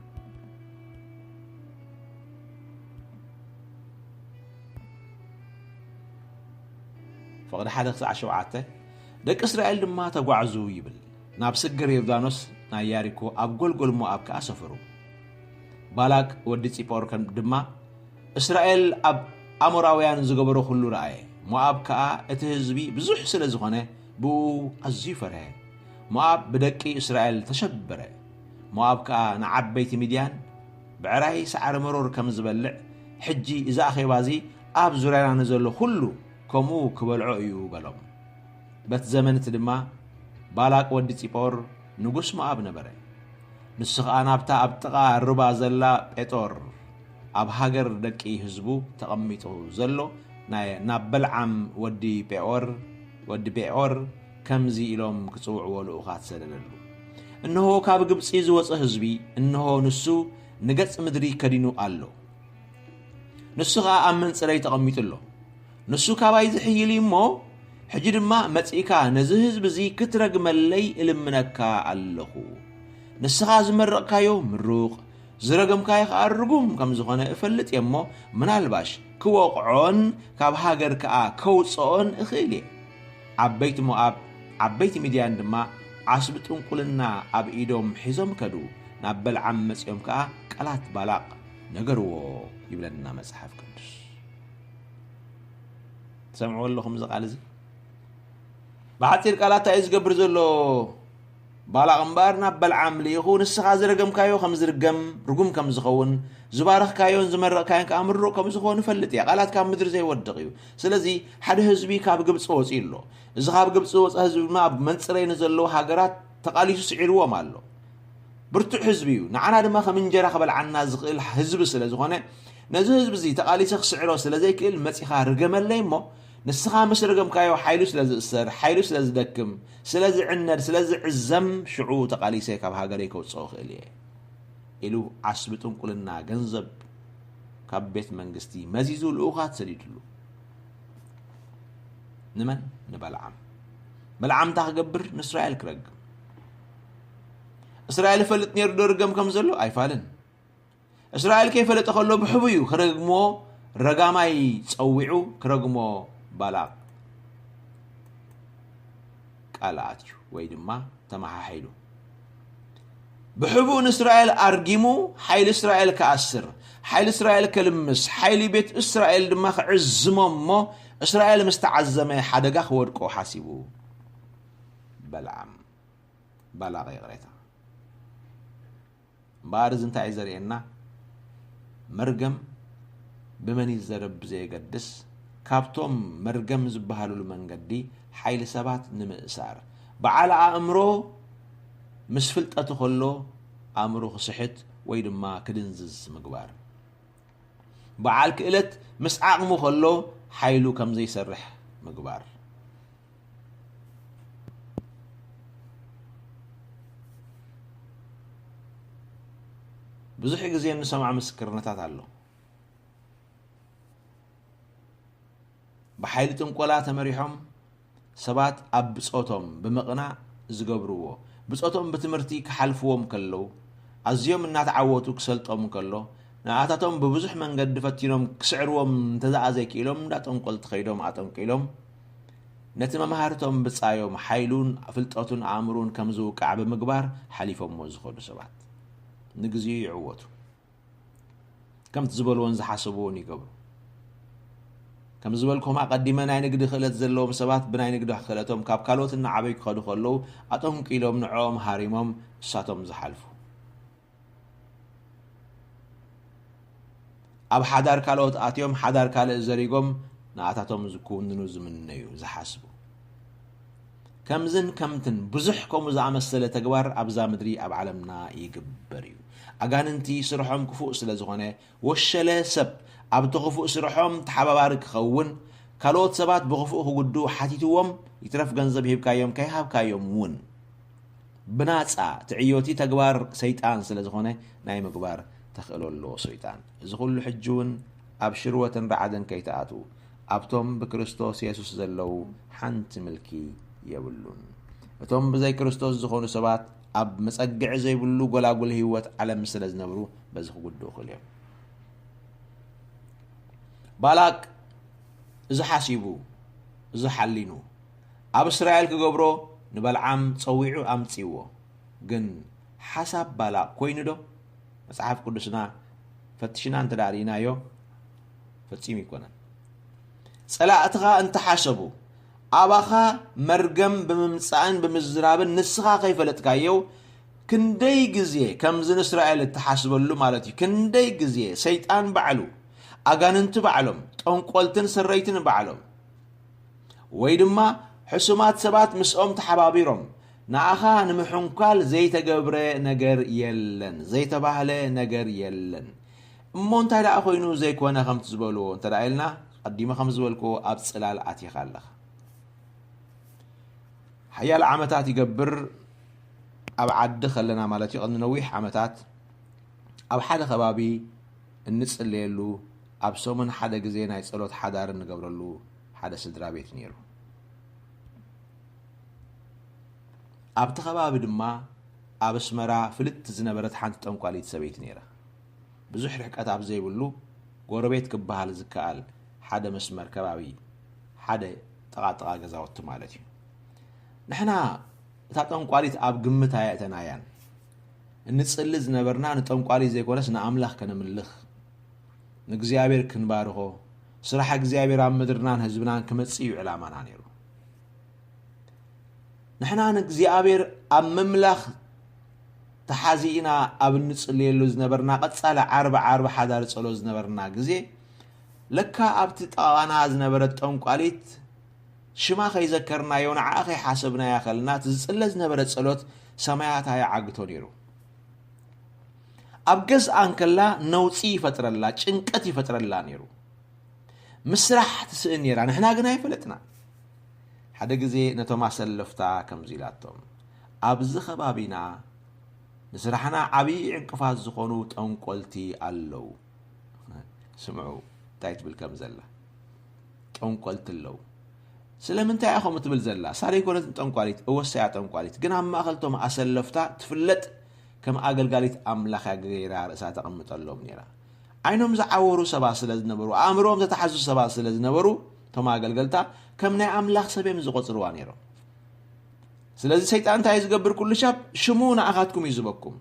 فقد حدا يكسع شوعته دك إسرائيل لما تقعزو يبل ناب سجر يردانوس ناياريكو أبقول قول مؤاب كأسفرو بالاك ودي تيبور كان دما إسرائيل أب أمراويان زغبرو خلو رأي مؤاب كأ اتهزبي بزوح سلزخونه بو أزيفره مؤاب بدكي إسرائيل تشبره مؤاب كا نعب بيت مديان بعراي سعر مرور كم زبلع حجي إذا أخي بازي أب زرعنا نزله كله كمو كبلعو يو بلوم بات زمن تدما بالاك ودي تيبور نقص مؤاب نبره نسخ أنا بتا أبتقى الربا زلا بيتور أب هاجر دكي حزبو تقميتو زلو نابلعم ودي بيعور كمزي إلهم كسوع ولوخات سلللو إنه كاب قبصي زوص حزبي إنه نسو نقص مدري كدينو قالو نسو أمن سري تقميتلو نسو كاباي زحيلي مو حجر ما متئكا نزهز بزي كترق ملي إلمنكا اللهو نسخا زمرقايو مروق زرقم كايخ أرقوم كم زخانة إفلت يمو من الباش كوقعون كاب هاجر كا كوصون إخيلي عبيت مؤاب عبيت مديان دما عصبتون قلنا أب إيدوم حزم كدو نابل عمس يوم كا كالات بالاق نقرو يبلنا مسحف كدس سمعوا لهم زقال زي بعتير كالات تايز قبر زلو بالاق مبارنا بالعمل يخون السخاز رقم كايو خمز رقم كم زخون زبارخ كايون زمرق كاين كامرو كم زخون فلت يا قالات كام مدر زي ودقيو سلازي حد حزبي كاب قبص وصيلو إذا كاب قبص وص حزب ما بمنصرين زلو هاجرات تقاليش سعيروا مالو برتو حزبيو نعنا دما خمنجرا قبل عنا زقيل حزب سلازخونه نزو حزب زي تقاليش سعيرو سلازي كل مسيخا رقم ليمو نسخا مسرقم كايو حيلو سلاز السر حيلو سلاز دكم سلاز عنر سلاز عزم شعو تقاليسي كاب هاجري كوصوخ إليه إلو عصبتون كلنا جنزب كاب بيت منجستي مزيزو الأوقات سريدلو نمن بلعم تاقبر نسرائيل كرق إسرائيل فلت نير درقم كم زلو أي فالن إسرائيل كيف فلت أخلو بحبيو كرقمو رقاماي تصوعو كرقمو بالاق قالاتيو ويدما تماها حيلو بحبون إسرائيل أرجمو حيل إسرائيل كأسر حيل إسرائيل كلمس حيل بيت إسرائيل دماغ عزممو إسرائيل مستعزمة حدقا خوركو حاسبو بلاغ يغريتا بارز انت عزر إنا مرقم بمن يزرب زي قدس كابتوم مرقم زبهالو لمن قدي حيل سبات نمئسار بعال أمرو مسفلت أتخلو أمرو خصحت ويدما كدنزز مقبار بعال كإلت مسعاق مخلو حيلو كم زي سرح مقبار بزحي قزين نسمع مسكرنتات علو بحيل تنقولا تمريحهم سبات أب صوتهم بمقنع زقبروه بصوتهم بتمرتي كحلفوهم كلو أزيوم النات عوتو كسلتهم كلو نعاتهم ببزح من قد فتينهم كسعروهم تزعزي كيلهم داتهم قلت خيدهم عاتهم كيلهم نتما مهارتهم بتصايوم حيلون فلطاتون عامرون كمزو كعب مقبار حليفهم موزخودو سبات نقزي يعوتو كم تزبلون زحاسبون يقبرو كم زبلكم أقدم ناي نقد خلت زلهم سبات بناي نقد خلتهم كاب كالوت النعبي خدو خلو أتهم كيلهم نعوم هاريمهم ساتهم زحلفو أب حدار كالوت أتيهم حدار كال زريقهم نعتهم زكون نوز من نيو زحاسبو كمزن كمتن بزحكم زعم السلة تجوار أبزا مدري أب علمنا يجبريو أجان انتي سرحهم كفوق سلازغانة وشلا سب أب تغفوق سرحهم تحبارك خون كالوت سبات بغفوق قدو حتيتوهم يترف جنزب هيبكايوم كيهاب كايوم ون بناتسا تعيوتي تجوار سيطان سلازغانة نايم كبار تخلو له سيطان زغل حجون أبشروة بعدن كيتاتو أبتم بكريستوس يسوس زلو حنت ملكي يبلون أتم بزي كريستوس زخون سبات أب مسأجع زي بلو قلا قل هيوت على مسلز نبرو بزخو قدو خليهم بالاك إذا حاسيبو إذا حلينو أب إسرائيل كقبرو نبال عام تصويعو أم تسيوو جن حسب بالاك كوين دو مسحف قدسنا فتشنا انت دارينا يو فتسيمي كونان سلاءتها انت حاسبو أباخا مرقم بممصان بمزرابن نسخا كيفلتكايو كندي جزيه كم زن إسرائيل تحاسب له مالتي كندي جزيه سيطان بعلو أغاننت بعلم تنقلتن سريتن بعلم ويدما حسومات سبات مسؤوم تحبابيرهم ناخا نمحنكال زي تجبره نجر يلن زي تباهله نجر يلن مون تايدا اخوينو زي كوانا خمت زبلو انت رايلنا قديما خمس زبلكو اب صلال اتي خالخ حيال عمتات يجبر اب عد خلنا مالتي قد نويح عمتات اب حدا خبابي نصليلو اب سومن حدا غزي ناي صلوت حدار نغبرلو حدا سدرا بيت نيرو اب تخبابي دما اب اسمرا فلت زنبرت حنت طنقاليت سبيت نيرا بزح رحقات اب زي بلو غوربيت كبحال زكال حدا مسمر كبابي حدا طقاطقا غزاوت مالتي نحنا تا طنقاليت اب غمتا ياتنايان نصلي زنبرنا نطنقالي زي كونس ناملاح كنملخ نغزيابير كنبارخو سراح غزيابير ام مدرنان حزبنان كمصيو علامانا نيرو نحنا نغزيابير ام مملخ تحازينا اب نصليلو زنبرنا قصاله 40 حدار صلو زنبرنا غزي لكا ابت طاوانا زنبرت طنقاليت شما خيذكرنا يونا اخي حسبنا يا خلنا تزصلز نبرت صلوت سمايات هيا عغتو نيرو ابجز انكلا نوصي فترلا ጭንቀት ይፈጥረላ ነሩ مسرح تسنيرا نحنا غنا يفلطنا حدا غزي نتو ማሰለፍታ ከምዚላቶም ابز خبابينا نسرحنا عبي انقفاز زخونو طنقلتي አለው سمعوا تايت بالكم زلا طنقلت ለው ስለምንታይ አኸው ምትብል ዘላ ሳሪ ኮነት ጠንቋሊት ወሰያ ጠንቋሊት ግን አማኸልቶም አሰለፍታ ትፍለጥ كم أجلجاليت أملاخ غيرا رأسا تقمطلهم نيرا عينهم زعوروا سبا سلز نبرو امرهم تتحسس سبا سلز نبرو تما أجلجالتا كم ناي أملاخ سبيم زقصروا نيرا سلازي سيطان تا يزغبر كل شاب شمونا أخاتكم يزبكم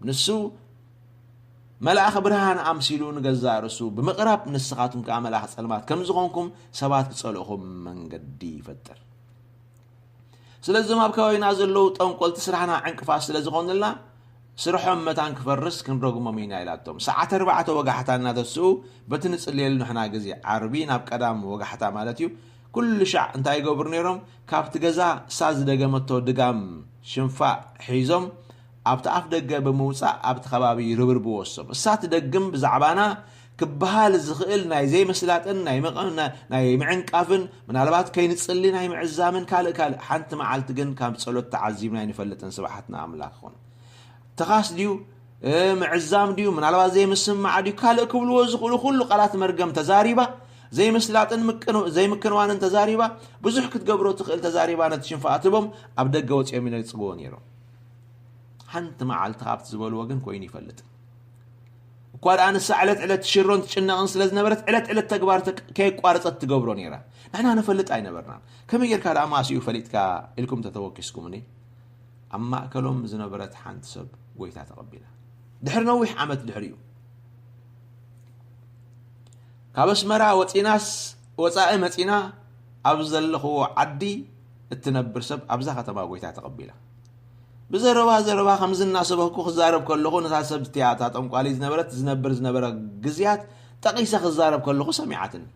نسو ملاخ برهان أمسيلون غزا رسو بمقرب نسخاتهم كاملاخ سلمات كم زغونكم سبات تصلوهم من قدي فتر سلازم ابكاوي نازلو طنقلت سرحنا عنقفاس سلازغونلنا سرحهم متان كفرس كنرغم مينا يلاتهم ساعه 4 وغحتانا دسو بتنصليل نحنا غزي عربين اب قدام وغحتا مالتيو كل شع انتاي غبر نيرم كافت غزا ساز دغمتو دغام شنفا حيزم ابت اف دغ بموصا ابت خبابي ربرب وسم سات دغم بزعبانا كبهال زخيل ناي زي مسلاتن ناي مقنا ناي معنقافن منالبات كينصلي ناي معزامن كال حنت معالت جن كام صلوت تعزيم ناي نفلتن سبحتنا املاكون تخاس ديو معزام ديو منالبات زي مسمع ديو كال كبلو زخلو كل قلات مرقم تزاريبا زي مسلاتن مكنو زي مكنوانن تزاريبا بزح كتقبرو تخيل تزاريبا نتشنفاتبهم ابدغ وص يمين يصبون يرو حنت معالت خافت زبل وجن كوين يفلت قال انا سعلت علت شرون تشنقن سلاز نبرت علت تغبارت كي قارصت تغبرو نيرا نحنا نفلط اي نبرنا كم يير كاد اماسيو فليتكا الكم تتوكسكم ني اما اكلهم زنبرت حنت سب ويتا تقبيله دحر نوح عمت دحريو كابس مرا وطيناس وصاء متينا ابزلخو عدي التنبر سب ابزا ختما ويتا تقبيله بزربا خمزنا سبكو خزارب كلخو نتاسب تياتا طنقالي زنبرت زنبر غزيات تقيسه خزارب كلخو سمعتني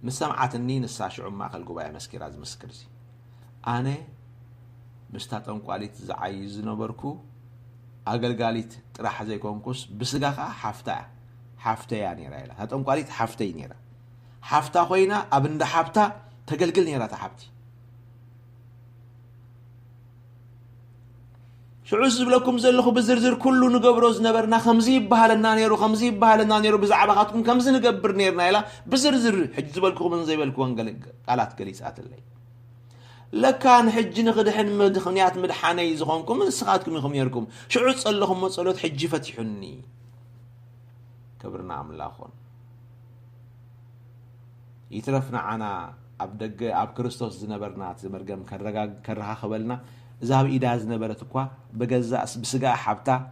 مسمعتني نساشع ما خل غباي مسكر از مسكرسي انا مستا طنقاليت زعيز نبركو اغلغاليت طرح زي كونكوس بسغاخا حفتا يعني رايلا طنقاليت حفتي نيرا حفتا خوينا ابند حفتا تغلغل نيرا تحبتي شعوز بلكم زلخو بزرزر كله نقبروز نبرنا خمزي بحالنا نيرو بزعباتكم كمز نقبر نيرنا يلا بزرزر حج بالكم من زي بالكم قالات قليسات اللي لكان حج نخدحن مدخنيات مدحاني زخونكم من سخاتكم يخم يركم شعوز صلخم وصلوت حج فتحني كبرنا املاخون يترفنا عنا ابدق اب كريستوس زنبرنا زمرغم كرها خبلنا زاب إيداز نبرت كوا بجزاء بسجاء حبتا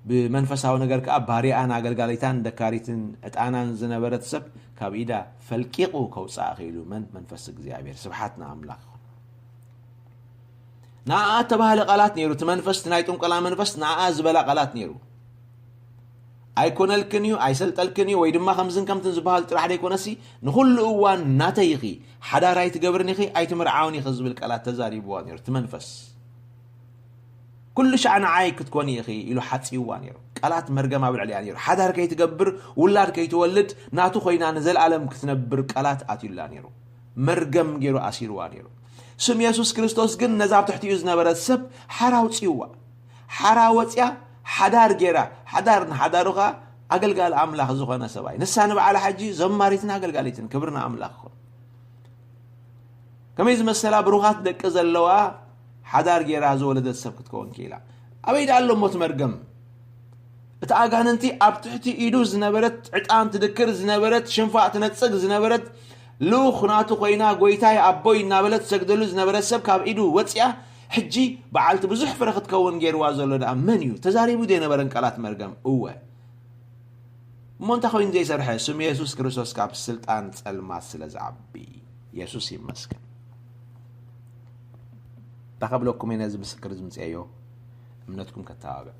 بمنفساو ነገር ከ ባሪያን አገልጋሊታን ደካሪትን እጣናን ዝነበረት ሰብ ካብ ኢዳ ፈልቂቁ ከውፃ ኺሉ መንፈስ እግዚአብሔር ስብሐትና አምላክ ና ተባለ ቃላት ነይሩ ተመንፈስ ናይ ጥንቆላ መንፈስ ና ዝበላ ቃላት ነይሩ ኣይኮነልክንዩ ኣይሰልጠልክንዩ ወይ ድማ ከምዝን ከምትን ዝበሃል ጥራሕ ደይኮነሲ ንኹሉ እዋን ናተይኺ ሓዳራይ ትገብርኒኺ ኣይትምርዓውኒ ዝብል ቃላት ተዛሪብዋ ነይሩ ተመንፈስ كل شأن عايك تكون يخي إلو حتسي وانيرو قالات مرقم أبل عليها نيرو حدار كي تقبر ولار كي تولد ناتو خوينا نزل عالم كتنبر قالات آتي الله نيرو مرقم جيرو أسير وانيرو سم يسوس كريستوس قن نزاب تحتي يزنا برد سب حراو تسيوا حراو تسيا حدار جيرا حداروغا أقل قال أملاخ زوغانا سباي نسان بعلى حجي زماريتنا أقل قاليتن كبرنا أملاخ كما يزم السلا بروغات دك زلوا حدار جيرا زولد السبك تكون كيلا أبيد قال موت مرقم اتعاقان انتي ابتحتي ايدو زنبرت عطان تذكر زنبرت شنفاء تنتصق زنبرت لو خناتو قوينا قويتاي أبوي نابلت سقدلو زنبرت سبك اب ايدو وطيا حجي بعالت بزح فرخ تكون جير وازولد أمنيو تزاريبو دي نبرن قالات مرقم اوه مونتا خوين دي سرحة سم يسوس كريستوس كاب السلطان تسألمات سلزعبي يسوس يمسكن تقبلكم من هذا مسكر زمزيو امنتكم كتابع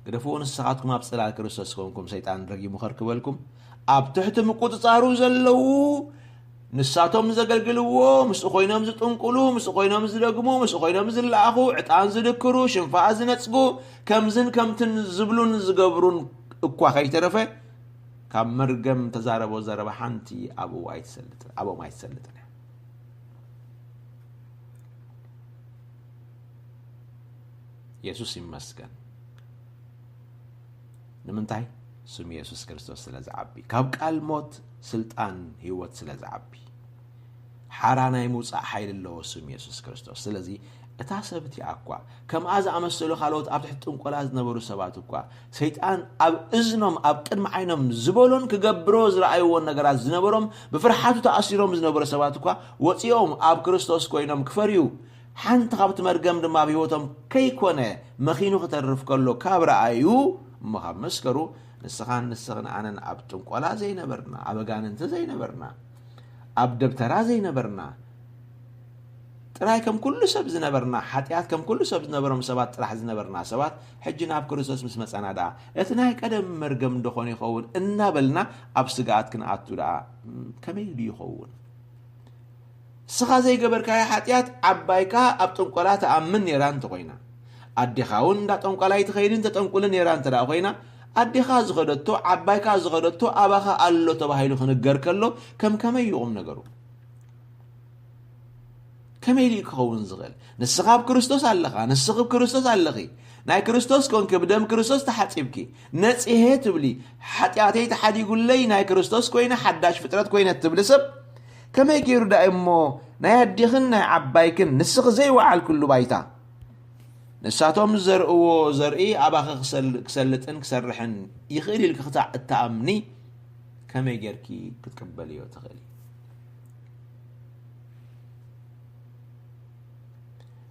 قدفون الساعاتكم ابصل على كريستوس كونكم شيطان رقي مخركبلكم اب تحت مقطصارو زلو نساتهم زغلغلو مس خوينام زطنقلو مس خوينام زدغمو مس خوينام زلاخو عطان زدكرو شنفا زنصغو كمزن كمتن زبلون زغبرون اكوا خيترفه كم مرغم تزاربو زرب حنتي ابو وايتسلت ابو ما يتسلت يسوس يمسكن نمنتاي سم يسوس كريستوس سلازعبي كاب قال موت سلطان هيوت سلازعبي حرانا يموصا حيل الله سم يسوس كريستوس سلازي اتاسبتي اقوا كم از امسلو خالوت اب تحت انقلاز نبرو سبات اقوا شيطان اب اذنم اب قدم عينم زبولون كغبرو زرايون نغرات زنبروم بفرحاتو تاثيرهم زنبرو سبات اقوا وصيوم اب كريستوس كوينم كفريو حنت قبت مرقم دما بيوتهم كي كونه مخينو خطرف كله كابر ايو مخمسكرو نسخان انا ابتم قلا زي نبرنا ابغان انت زي نبرنا اب دبترا زي نبرنا ترايكم كل سب زنبرنا حتياتكم كل سب زنبرم سبات راح زنبرنا سبات حجنا اب كريستوس مسمصنا دا اتناي قدم مرقم دخون يخون انابلنا اب سغات كن اتودا كمي يخون سخا زي قبركا حتيات عبايكا ابطنقلا تامن يران تقوينا ادخاون دا طنقلا يتخيرين تطنقلن يران تدا قوينا ادخا زغدتو عبايكا زغدتو اباخا الله تباهيلو خنغركلو كم يقوم نغرو كم يكون زغل نسخاب كريستوس الله نسخاب كريستوس الله ناي كريستوس كون كبدم كريستوس تحصيبكي نصيهه تبلي حتياتي تحدي يقول لي ناي كريستوس كوينا حداش فطرت كوينا تبلسب كما يجيرو دائمو نايديخن عبايكن نسخ زي وعال كله بايتا نساتهم زرقو زرقي اباخ كسلتن كسرحن يخيلي لك قطع التامني كما يجيركي كتقبلي وتخلي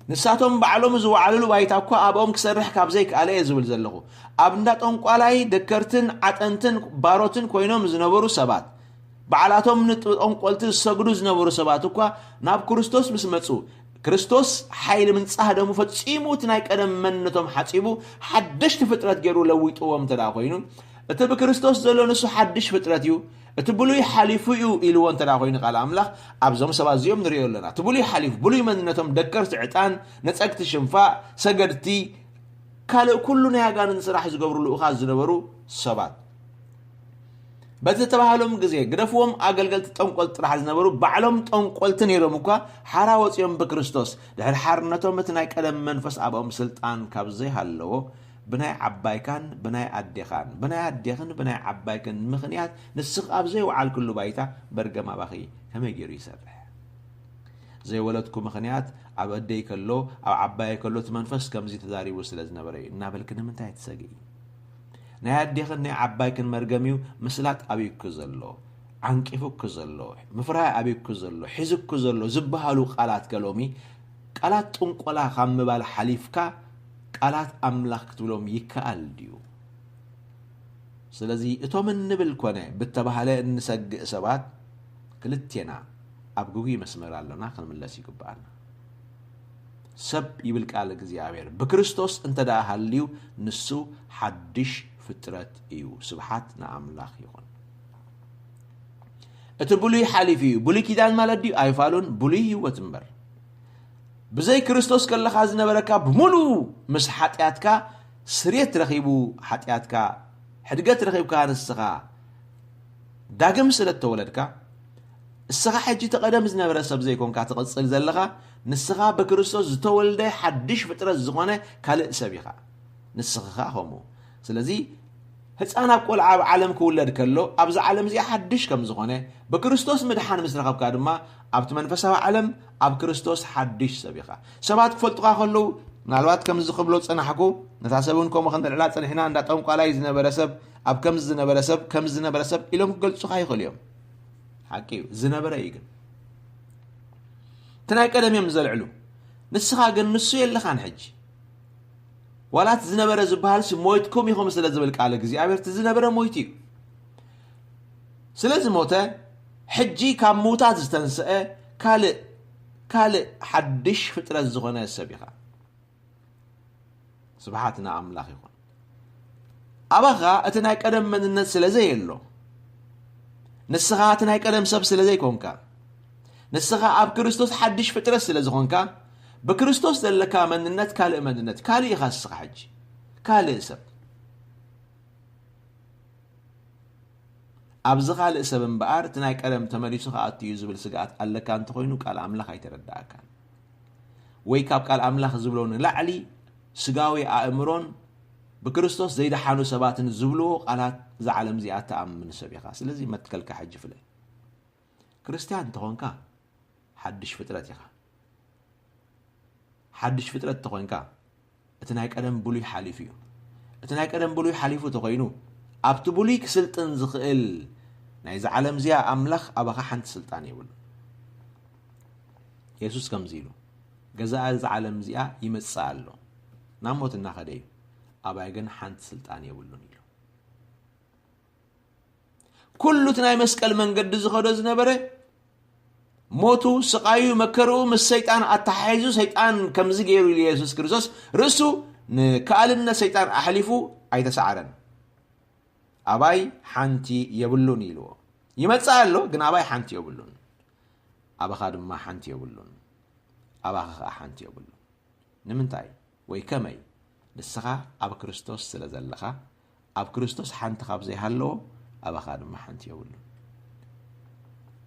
نساتهم بعلوم زوعلو بايتا كو ابهم كسرح كاب زيك عليه زول زلخو ابندا طنقلاي دكرتن عطنتن باروتن كوينوم زنبرو سبات بعلاتهم نطنقلت سغدو زنبرو سبات كو ناب كريستوس مسمصو كريستوس حيل من صحدمو فصيموت ناي قدم منتهم حصيبو حدش فطرت غيرو لويطوم تدا خوينو اتب كريستوس زلو نسو حدش فطرت يو اتبلوي حليفو يو الوان تدا خوين قال املاح ابزم سبازيوم نريولنا تبلوي حليف بلوي منتهم دكرت عطان نصقت شنفا سغدتي قال كلنا يغان صراح زغبرو لوخاز زنبرو سبات بتتباهلهم غزي غدفوم اغلغلت طنقل طرح زنبرو بعلم طنقلتن يرمكوا حراوصيم بكريستوس دحر حرنتهم متناي قدم منفس ابهم سلطان كابزي هالو بناي عبايكان بناي اديخن عبايكن مخنيات نسخ ابزي وعال كله بايتا برغما باخي كما يجري يسرح زي ولدكم مخنيات ابدي كلو او عباي كلو تمنفس كمزي تزاري وسلز نبري እና በልክነ ምንታይ ተሰጊ ናያዲኽነ ዓባይክን መርገሚው ምስላት አብይኩ ዘሎ አንቂፉክ ዘሎ ምፍራይ አብይኩ ዘሎ ሒዝኩ ዘሎ ዝባሃሉ ቃላት ገሎሚ ቃላት ጥንቆላ ከምባል ሓሊፍካ ቃላት አምላኽ ክትብሎም ይከኣል ድዩ ስለዚህ እቶም እንብል ኮነ ብተባሃለ እንሰግእ ሰባት ክልቴና ኣብ ጉጉይ መስመር ኣለና ክንምለስ ይግባአና ሰብ ይብል ቃል እግዚአብሔር በክርስቶስ እንተዳ ሃልዩ ንሱ ሓድሽ ፍጥረት እዩ ስብሓት ንኣምላኽ ይኹን እቲ ብሉይ ሓሊፍ እዩ ብሉይ ኪዳን ማለት ድዩ ኣይፋሉን ብሉይ ህይወት እምበር ብዘይ ክርስቶስ ከለኻ ዝነበረካ ብሙሉ ምስ ሓጢኣትካ ስርየት ረኺቡ ሓጢኣትካ ሕድገት ረኺብካ ንስኻ ዳግም ስለተወለድካ እስኻ ሕጂ ተቐደም ዝነበረ ሰብ ዘይኮንካ ትቕፅል ዘለኻ ንስኻ በክርስቶስ ዝተወልደ ሓድሽ ፍጥረት ዝኾነ ካልእ ሰብ ኢኻ ንስኻ ከምኡ ስለዚ ህፃን ኣብ ቆልዓ ኣብ ዓለም ክውለድ ከሎ ኣብዚ ዓለም እዚኣ ሓድሽ ከም ዝኾነ በክርስቶስ ምድሓን ምስ ረኸብካ ድማ ኣብቲ መንፈሳዊ ዓለም ኣብ ክርስቶስ ሓድሽ ሰብ ኢኻ ሰባት ክፈልጡኻ ከለዉ ምናልባት ከም ዝኽብሎ ፀናሕኩ ነታ ሰብን ከምኡ ክንተልዕላ ፀኒሕና እንዳጠንቋላይ ዝነበረ ሰብ ኣብ ከምዚ ዝነበረ ሰብ ኢሎም ክገልጹኻ ይኽእሉ እዮም ሓቂ እዩ ዝነበረ እዩ ግን ትናይ ቀደም እዮም ዘልዕሉ ንስኻ ግን ንሱ የለኻን ሕጂ ወላት ዝነበረ ዝበሃል ሞይትኩም ኢኹም ስለ ዝብል ቃል እግዚአብሔር ዝነበረ ሞይት እዩ ስለዚ ሞተ ሕጂ ካብ ሞታት ዝተንስአ ካልእ ሓድሽ ፍጥረት ዝኾነ ሰብ ኢኻ ስብሓትና ኣምላኽ ይኹን ኣባኻ እቲ ናይ ቀደም መንነት ስለዘየሎ ንስኻ እቲ ናይ ቀደም ሰብ ስለዘይኮንካ ንስኻ ኣብ ክርስቶስ ሓድሽ ፍጥረት ስለዝኾንካ በክርስቶስ ዘለካ መንነት ካልእ መንነት ካልእ ኢኻ ንስኻ ሕጂ ካልእ ሰብ ኣብዚ ካልእ ሰብ እምበኣር እቲ ናይ ቀደም ተመሊሱ ከኣቱ እዩ ዝብል ስግኣት ኣለካ እንተኾይኑ ቃል ኣምላኽ ኣይተረዳእካን ወይ ካብ ቃል ኣምላኽ ዝብሎ ንላዕሊ ስጋዊ ኣእምሮን በክርስቶስ ዘይደሓኑ ሰባትን ዝብልዎ ቃላት ዝዓለም እዚኣ ተኣምን ሰብ ኢኻ ስለዚ መትከልካ ሕጂ ፍለ ክርስቲያን እንተኾንካ ሓድሽ ፍጥረት ኢኻ ሓድሽ ፍጥረት ተኾይንካ እቲ ናይ ቀደም ብሉይ ሓሊፍ እዩ እቲ ናይ ቀደም ብሉይ ሓሊፉ ተኾይኑ ኣብቲ ብሉይ ክስልጥን ዝኽእል ናይ ዝዓለም እዚኣ ኣምላኽ ኣባኻ ሓንቲ ስልጣን የብሉ ኢየሱስ ከምዚ ኢሉ ገዛእ ዝዓለም እዚኣ ይመጽእ ኣሎ ናብ ሞት እናኸደ እዩ ኣባይ ግን ሓንቲ ስልጣን የብሉን ኢሉ ኩሉ እቲ ናይ መስቀል መንገዲ ዝኸዶ ዝነበረ ሞቱ ስቃዩ መከረኡ ምስ ሰይጣን ኣተሓሒዙ ሰይጣን ከምዚ ገይሩ ኢየሱስ ክርስቶስ ርእሱ ንከኣልነት ሰይጣን ኣሕሊፉ ኣይተሰዓረን ኣባይ ሓንቲ የብሉን ኢልዎ ይመጽእ ኣሎ ግን ኣባይ ሓንቲ የብሉን ኣባኻ ድማ ሓንቲ የብሉን ኣባኻ ከዓ ሓንቲ የብሉን ንምንታይ ወይ ከመይ ንስኻ ኣብ ክርስቶስ ስለ ዘለኻ ኣብ ክርስቶስ ሓንቲ ካብ ዘይሃለዎ ኣባኻ ድማ ሓንቲ የብሉን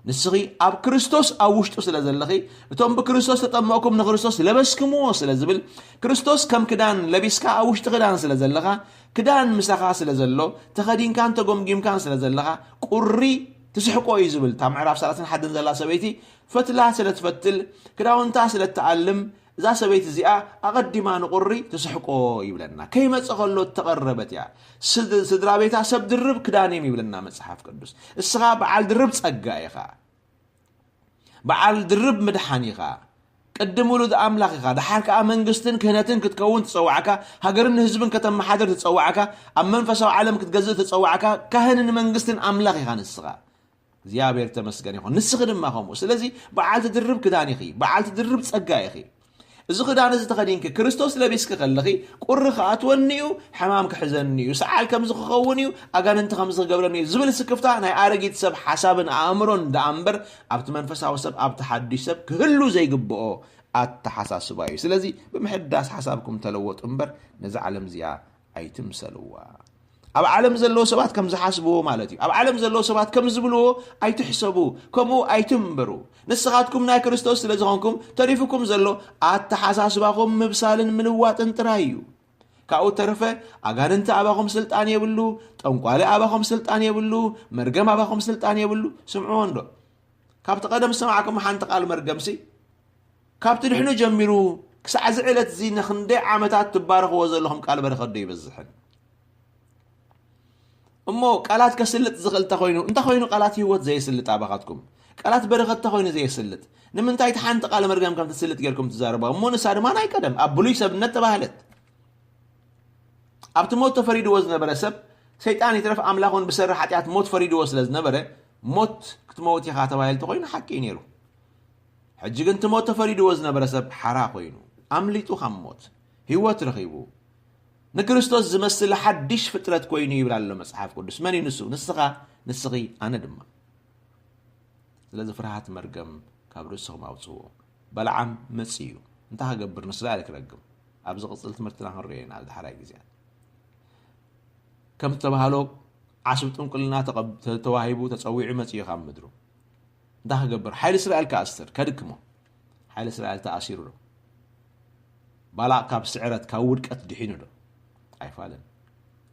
ንስኺ ኣብ ክርስቶስ ኣብ ውሽጡ ስለ ዘለኺ እቶም ብክርስቶስ ተጠመቕኩም ንክርስቶስ ለበስክምዎ ስለ ዝብል ክርስቶስ ከም ክዳን ለቢስካ ኣብ ውሽጢ ክዳን ስለ ዘለኻ ክዳን ምሳኻ ስለ ዘሎ ተኸዲንካን ተጎምጊምካን ስለ ዘለኻ ቁሪ ትስሕቆ እዩ ዝብል ታብ ምዕራፍ 31 ዘላ ሰበይቲ ፈትላ ስለ ትፈትል ክዳውንታ ስለ ትዓልም እዛ ሰበይቲ እዚኣ ኣቐዲማ ንቁሪ ትስሕቆ ይብለና ከይመጽእ ከሎ ተቐረበት እያ ስድራ ቤታ ሰብ ድርብ ክዳን እዮም ይብለና መጽሓፍ ቅዱስ እስኻ በዓል ድርብ ጸጋ ኢኻ በዓል ድርብ ምድሓን ኢኻ ቅድም ውሉድ ኣምላኽ ኢኻ ድሓር ከዓ መንግስትን ክህነትን ክትከውን ትጸዋዕካ ሃገርን ህዝብን ከተመሓደር ትጸዋዕካ ኣብ መንፈሳዊ ዓለም ክትገዝእ ትጸዋዕካ ካህንን መንግስትን ኣምላኽ ኢኻ ንስኻ እግዚአብሔር ተመስገን ይኹን ንስኺ ድማ ከምኡ ስለዚ በዓል ድርብ ክዳን ኢኺ በዓል ድርብ ጸጋ ኢኺ እዚ ክዳን እዚ ተኸዲንክ ክርስቶስ ለቢስክ ከለኺ ቁሪ ከዓ ትወኒኡ ሕማም ክሕዘኒ እዩ ሰዓል ከምዚ ክኸውን እዩ ኣጋንንቲ ከምዚ ክገብረኒ እዩ ዝብል ስክፍታ ናይ ኣረጊት ሰብ ሓሳብን ኣእምሮን ዳኣምበር ኣብቲ መንፈሳዊ ሰብ ኣብቲ ሓድሽ ሰብ ክህሉ ዘይግብኦ ኣተሓሳስባ እዩ ስለዚ ብምሕዳስ ሓሳብኩም ተለወጡ እምበር ነዚ ዓለም እዚኣ ኣይትምሰልዋ ኣብ ዓለም ዘለዎ ሰባት ከም ዝሓስብዎ ማለት እዩ ኣብ ዓለም ዘለዎ ሰባት ከም ዝብልዎ ኣይትሕሰቡ ከምኡ ኣይትምበሩ ንስኻትኩም ናይ ክርስቶስ ስለ ዝኾንኩም ተሪፍኩም ዘሎ ኣተሓሳስባኹም ምብሳልን ምልዋጥን ጥራይ እዩ ካብኡ ተረፈ ኣጋንንቲ ኣባኹም ስልጣን የብሉ ጠንቋሊ ኣባኹም ስልጣን የብሉ መርገም ኣባኹም ስልጣን የብሉ ስምዑዎ እንዶ ካብቲ ቀደም ሰማዕኩም ሓንቲ ቃል መርገምሲ ካብቲ ድሕኑ ጀሚሩ ክሳዕ ዝዕለት እዚ ንክንደይ ዓመታት ትባረኽዎ ዘለኹም ቃል በረኸት ዶ ይበዝሕን እሞ ቃላት ከስልጥ ዝኽእል ተኾይኑ እንታ ኾይኑ ቃላት ህይወት ዘይስልጥ ኣባኻትኩም ቃላት በረኸት ተኾይኑ ዘይስልጥ ንምንታይ ሓንቲ ቃል መርገም ከም ትስልጥ ጌርኩም ትዛረባ እሞ ንሳ ድማ ናይ ቀደም ኣብ ብሉይ ሰብነት ተባህለት ኣብቲ ሞት ተፈሪድዎ ዝነበረ ሰብ ሰይጣን ይትረፍ ኣምላኹን ብሰሪ ሓጢኣት ሞት ፈሪድዎ ስለ ዝነበረ ሞት ክትመውት ኢኻ ተባሂሉ ኮይኑ ሓቂ ነይሩ ሕጂ ግን ሞት ተፈሪድዎ ዝነበረ ሰብ ሓራ ኮይኑ ኣምሊጡ ካብ ሞት ህይወት ረኺቡ ንክርስቶስ ዝመስል ሓድሽ ፍጥረት ኮይኑ ይብል ኣሎ መጽሓፍ ቅዱስ መን ይንሱ ንስኻ ንስኺ ኣነ ድማ ስለዚ ፍርሃት መርገም ካብ ርእስኹም ኣውፅዎ በልዓም መጽዩ እንታይ ክገብር ንእስራኤል ክረግም ኣብዚ ቅጽል ትምህርትና ክንሪኦ ኢና ኣብ ድሓራይ ግዜያት ከም ተባሃሎ ዓስብ ጥንቁልና ተዋሂቡ ተጸዊዑ መጽዩ ካብ ምድሩ እንታይ ክገብር ሓይሊ እስራኤል ከኣስር ከድክሞ ሓይሊ እስራኤል ተኣሲሩ ዶ ባላቅ ካብ ስዕረት ካብ ውድቀት ድሒኑ ዶ ኣይፋለን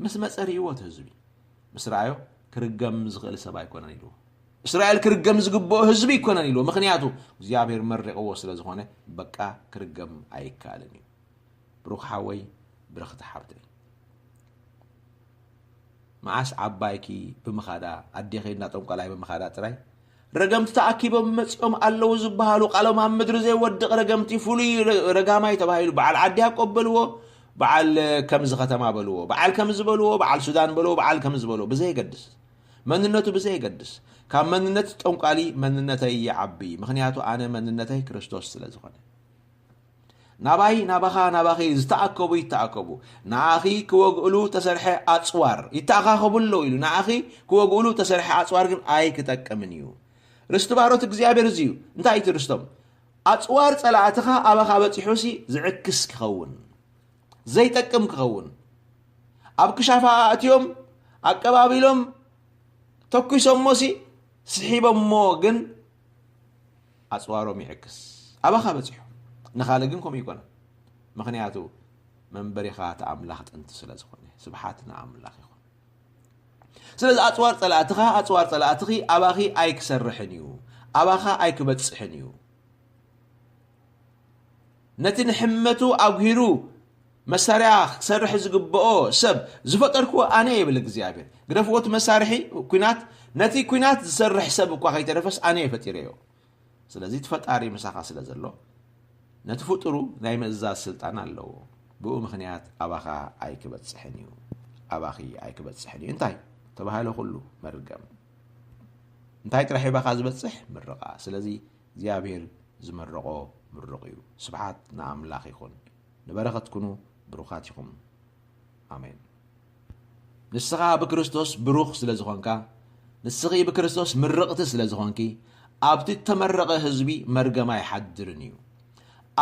ምስ መጸሪይዎ ህዝቢ ምስ ረኣዮ ክርገም ዝኽእል ሰብ ኣይኮነን ኢልዎ እስራኤል ክርገም ዝግብኦ ህዝቢ ይኮነን ኢልዎ ምክንያቱ እግዚአብሔር መሪቕዎ ስለ ዝኾነ በቃ ክርገም ኣይከኣልን እዩ ብሩኽ ሓወይ ብረኽቲ ሓብተይ መዓስ ዓባይኪ ብምኻዳ ኣዴኸይና ጠንቋላይ ብምኻዳ ጥራይ ረገምቲ ተኣኪቦም መጽኦም ኣለዉ ዝበሃሉ ቃሎም ኣብ ምድሪ ዘይወድቕ ረገምቲ ፍሉይ ረጋማይ ተባሂሉ በዓል ዓዲ ኣቆበልዎ በዓል ከምዚ ከተማ በልዎ በዓል ከምዚ በልዎ በዓል ሱዳን በልዎ በዓል ከምዚ በልዎ ብዘይገድስ መንነቱ ብዘይገድስ ካብ መንነት ጠንቋሊ መንነተይ ይዓቢ ምክንያቱ ኣነ መንነተይ ክርስቶስ ስለ ዝኾነ ናባይ ናባኺ ዝተኣከቡ ይተኣከቡ ንኣኺ ክወግእሉ ተሰርሐ ኣጽዋር ይተኣኻኸቡሎ ኢሉ ንኣኺ ክወግእሉ ተሰርሐ ኣጽዋር ግን ኣይ ክጠቅምን እዩ ርስቲ ባሮት እግዚአብሔር እዚዩ እንታይ እቲ ርስቶም ኣጽዋር ጸላእትኻ ኣባኻ በፂሑሲ ዝዕክስ ክኸውን ዘይጠቅም ክኸውን ኣብ ክሻፋ ኣእትዮም ኣቀባቢሎም ተኩሶሞሲ ስሒቦሞ ግን ኣጽዋሮም ይዕክስ ኣባኻ በፂሑ ንኻልእ ግን ከምኡ ይኮነ ምክንያቱ መንበሪኻ ተኣምላኽ ጥንቲ ስለ ዝኾነ ስብሓት ንኣምላኽ ይኹን ስለዚ ኣጽዋር ጸላእትኺ ኣባኺ ኣይክሰርሕን እዩ ኣባኻ ኣይክበጽሕን እዩ ነቲ ንሕመቱ ኣጉሂሩ መሳርያ ክሰርሕ ዝግብኦ ሰብ ዝፈጠርክዎ ኣነ ይብል እግዚአብሔር ግደፍዎት መሳርሒ ኩናት ነቲ ኩናት ዝሰርሕ ሰብ እኳ ከይተረፈስ ኣነ የፈጢረዮ ስለዚ ተፈጣሪ መሳኻ ስለ ዘሎ ነቲ ፍጡሩ ናይ ምእዛዝ ስልጣን ኣለዎ ብኡ ምክንያት ኣባኻ ኣይክበጽሕን እዩ ኣባኺ ኣይክበጽሕን እዩ እንታይ ተባሃለ ኩሉ መርገም እንታይ ጥራሕ ባኻ ዝበጽሕ ምርቓ ስለዚ እግዚአብሔር ዝመረቆ ምርቕ እዩ ስብሓት ንኣምላኽ ይኹን ንበረኸት ኩኑ ብሩኻት ይኹም ኣሜን ንስኻ ብክርስቶስ ብሩኽ ስለ ዝኾንካ ንስኺ ብክርስቶስ ምርቕቲ ስለ ዝኾንኪ ኣብቲ ተመረቐ ህዝቢ መርገማ ይሓድርን እዩ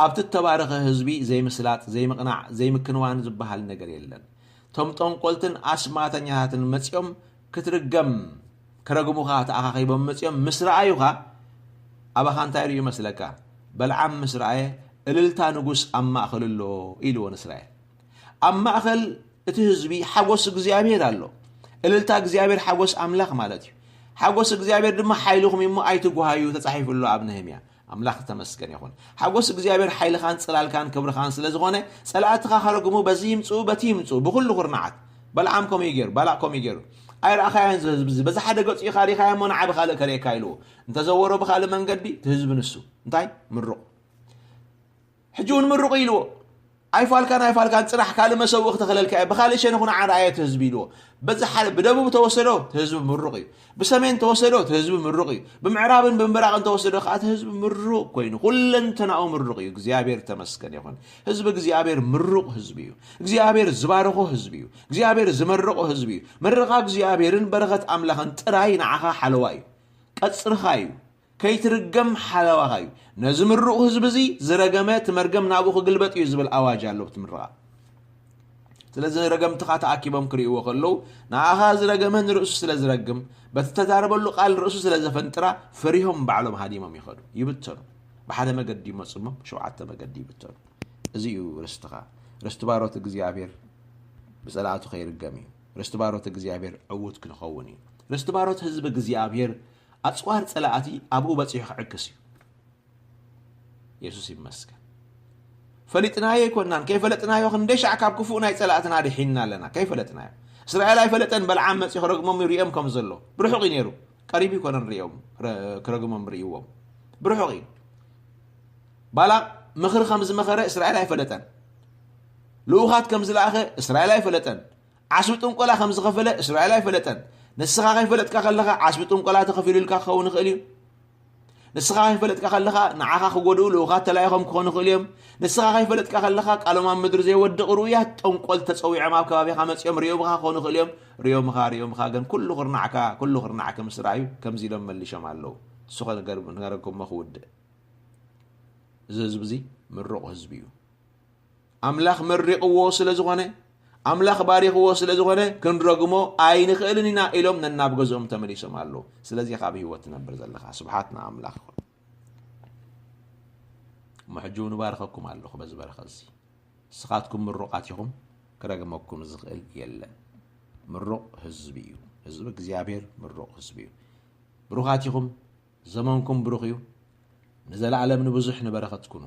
ኣብቲ ተባረኸ ህዝቢ ዘይምስላጥ ዘይምቕናዕ ዘይምክንዋን ዝበሃል ነገር የለን ቶም ጠንቆልትን ኣስማተኛታትን መጽኦም ክትርገም ክረግሙኻ ተኣኻኺቦም መጽኦም ምስ ረኣዩኻ ኣባኻ እንታይ ርዩ መስለካ በልዓም ምስ ረኣየ እልልታ ንጉስ ኣብ ማእኸል ኣሎ ኢልዎ ንእስራኤል ኣብ ማእኸል እቲ ህዝቢ ሓጎስ እግዚአብሔር ኣሎ እልልታ እግዚአብሔር ሓጎስ ኣምላኽ ማለት እዩ ሓጎስ እግዚአብሔር ድማ ሓይልኹም እሞ ኣይትጓሃዩ ተጻሒፉሎ ኣብ ነህምያ ኣምላኽ ተመስገን ይኹን ሓጎስ እግዚአብሔር ሓይልኻን ጽላልካን ክብርኻን ስለ ዝኾነ ጸላእትኻ ከረግሙ በዚ ይምጽኡ በቲ ይምጽኡ ብኩሉ ኩርናዓት በልዓም ከምኡ ገይሩ ባላቅ ከምኡ ገይሩ ኣይረኣኻያን ዝህዝቢ በዛ ሓደ ገጹ ኢኻ ሪኻዮ እሞ ንዓብ ካልእ ከሪእካ ኢልዎ እንተዘወሮ ብካልእ መንገዲ ትህዝቢ ንሱ እንታይ ምሩቕ ሕጂ እውን ምሩቕ ኢልዎ ኣይፋልካን ጽራሕ ካልእ መሰውእ ክትኽለልካ ብካልእ ሸነኹን ዓርኣየ ትህዝቢ ኢልዎ በዛ ሓደ ብደቡብ ተወሰዶ ትህዝቢ ምሩቕ እዩ ብሰሜን ተወሰዶ ትህዝቢ ምሩቕ እዩ ብምዕራብን ብምብራቕን ተወሰዶ ከዓ ትህዝቢ ምሩቕ ኮይኑ ኩለንተናኡ ምሩቕ እዩ እግዚአብሔር ተመስገን ይኹን ህዝቢ እግዚአብሔር ምሩቕ ህዝቢ እዩ እግዚአብሔር ዝባረኾ ህዝቢ እዩ እግዚአብሔር ዝመረቆ ህዝቢ እዩ መረቓ እግዚአብሔርን በረኸት ኣምላኽን ጥራይ ንዓኻ ሓለዋ እዩ ቀጽርኻ እዩ ከይትርገም ሓለዋኻ እዩ ነዚ ምሩቕ ህዝቢ እዚ ዝረገመ ትመርገም ናብኡ ክግልበጥ እዩ ዝብል ኣዋጅ ኣለዎ ትምርቓ ስለዚ ረገምትኻ ተኣኪቦም ክርእይዎ ከለዉ ንኣኻ ዝረገመ ንርእሱ ስለ ዝረግም በቲ ተዛረበሉ ቃል ርእሱ ስለ ዘፈንጥራ ፈሪሆም ባዕሎም ሃዲሞም ይኸዱ ይብተኑ ብሓደ መገዲ ይመፅሞም 7 መገዲ ይብተኑ እዚ እዩ ርስትኻ ርስቲ ባሮት እግዚአብሔር ብጸላእቱ ከይርገም እዩ ርስቲ ባሮት እግዚአብሔር ዕውት ክንኸውን እዩ ርስቲ ባሮት ህዝቢ እግዚአብሔር ኣጽዋር ጸላእቲ ኣብኡ በፂሑ ክዕክስ እዩ ኢየሱስ ይመስገን ፈሊጥናዮ ይኮናን ከይፈለጥናዮ ክንደይ ሻዕ ካብ ክፉእ ናይ ጸላእትና ድሒና ኣለና ከይፈለጥናዮ እስራኤል ኣይፈለጠን በልዓም መፂ ክረግሞም ይርኦም ከም ዘሎ ብርሑቕ እዩ ነይሩ ቀሪብ ይኮነን ርኦም ክረግሞም ርኢዎም ብርሑቕ እዩ ባላቅ ምኽሪ ከም ዝመኸረ እስራኤል ኣይፈለጠን لوخات كم زلاخه اسرائيل يفلطن عشبتم قلا خمس خفله اسرائيل يفلطن نسخه يفلط كخلخه عشبتم قلا تخفيل لك خون خليم نسخه يفلط كخلخه نعخه خغدو لوخات تلايخم كون خليم نسخه يفلط كخلخه قالما مدر زي ودق رويا تنقل تصويع ما كبابي خمس يوم ريوم خا خون خليم ريوم خا كن كل خرنعك مسرايو كم زي لما اللي شمالو سخه نغركم مخود زبزي مرق حزبيو أملاخ مرق وصل زغنة أملاخ باريخ وصل زغنة كن رقمه عين خيلنا إلهم نناب جزهم تملي سمالو سلزي خابي هو تنبرز الله سبحاتنا أملاخ محجون بارخكم الله بس بارخزي سخاتكم مرقاتكم كرقمكم زغل يلا مرق حزبيو حزبك زيابير مرق حزبيو بروخاتكم زمانكم بروخيو نزل على من بزح نبرختكم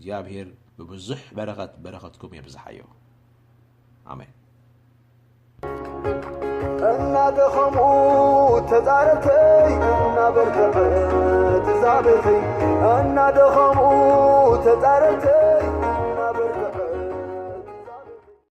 زيابير ببزح برختكم يبزحيو آمين أنا دخمو تزارتي أنا بركبت زابتي أنا دخمو تزارتي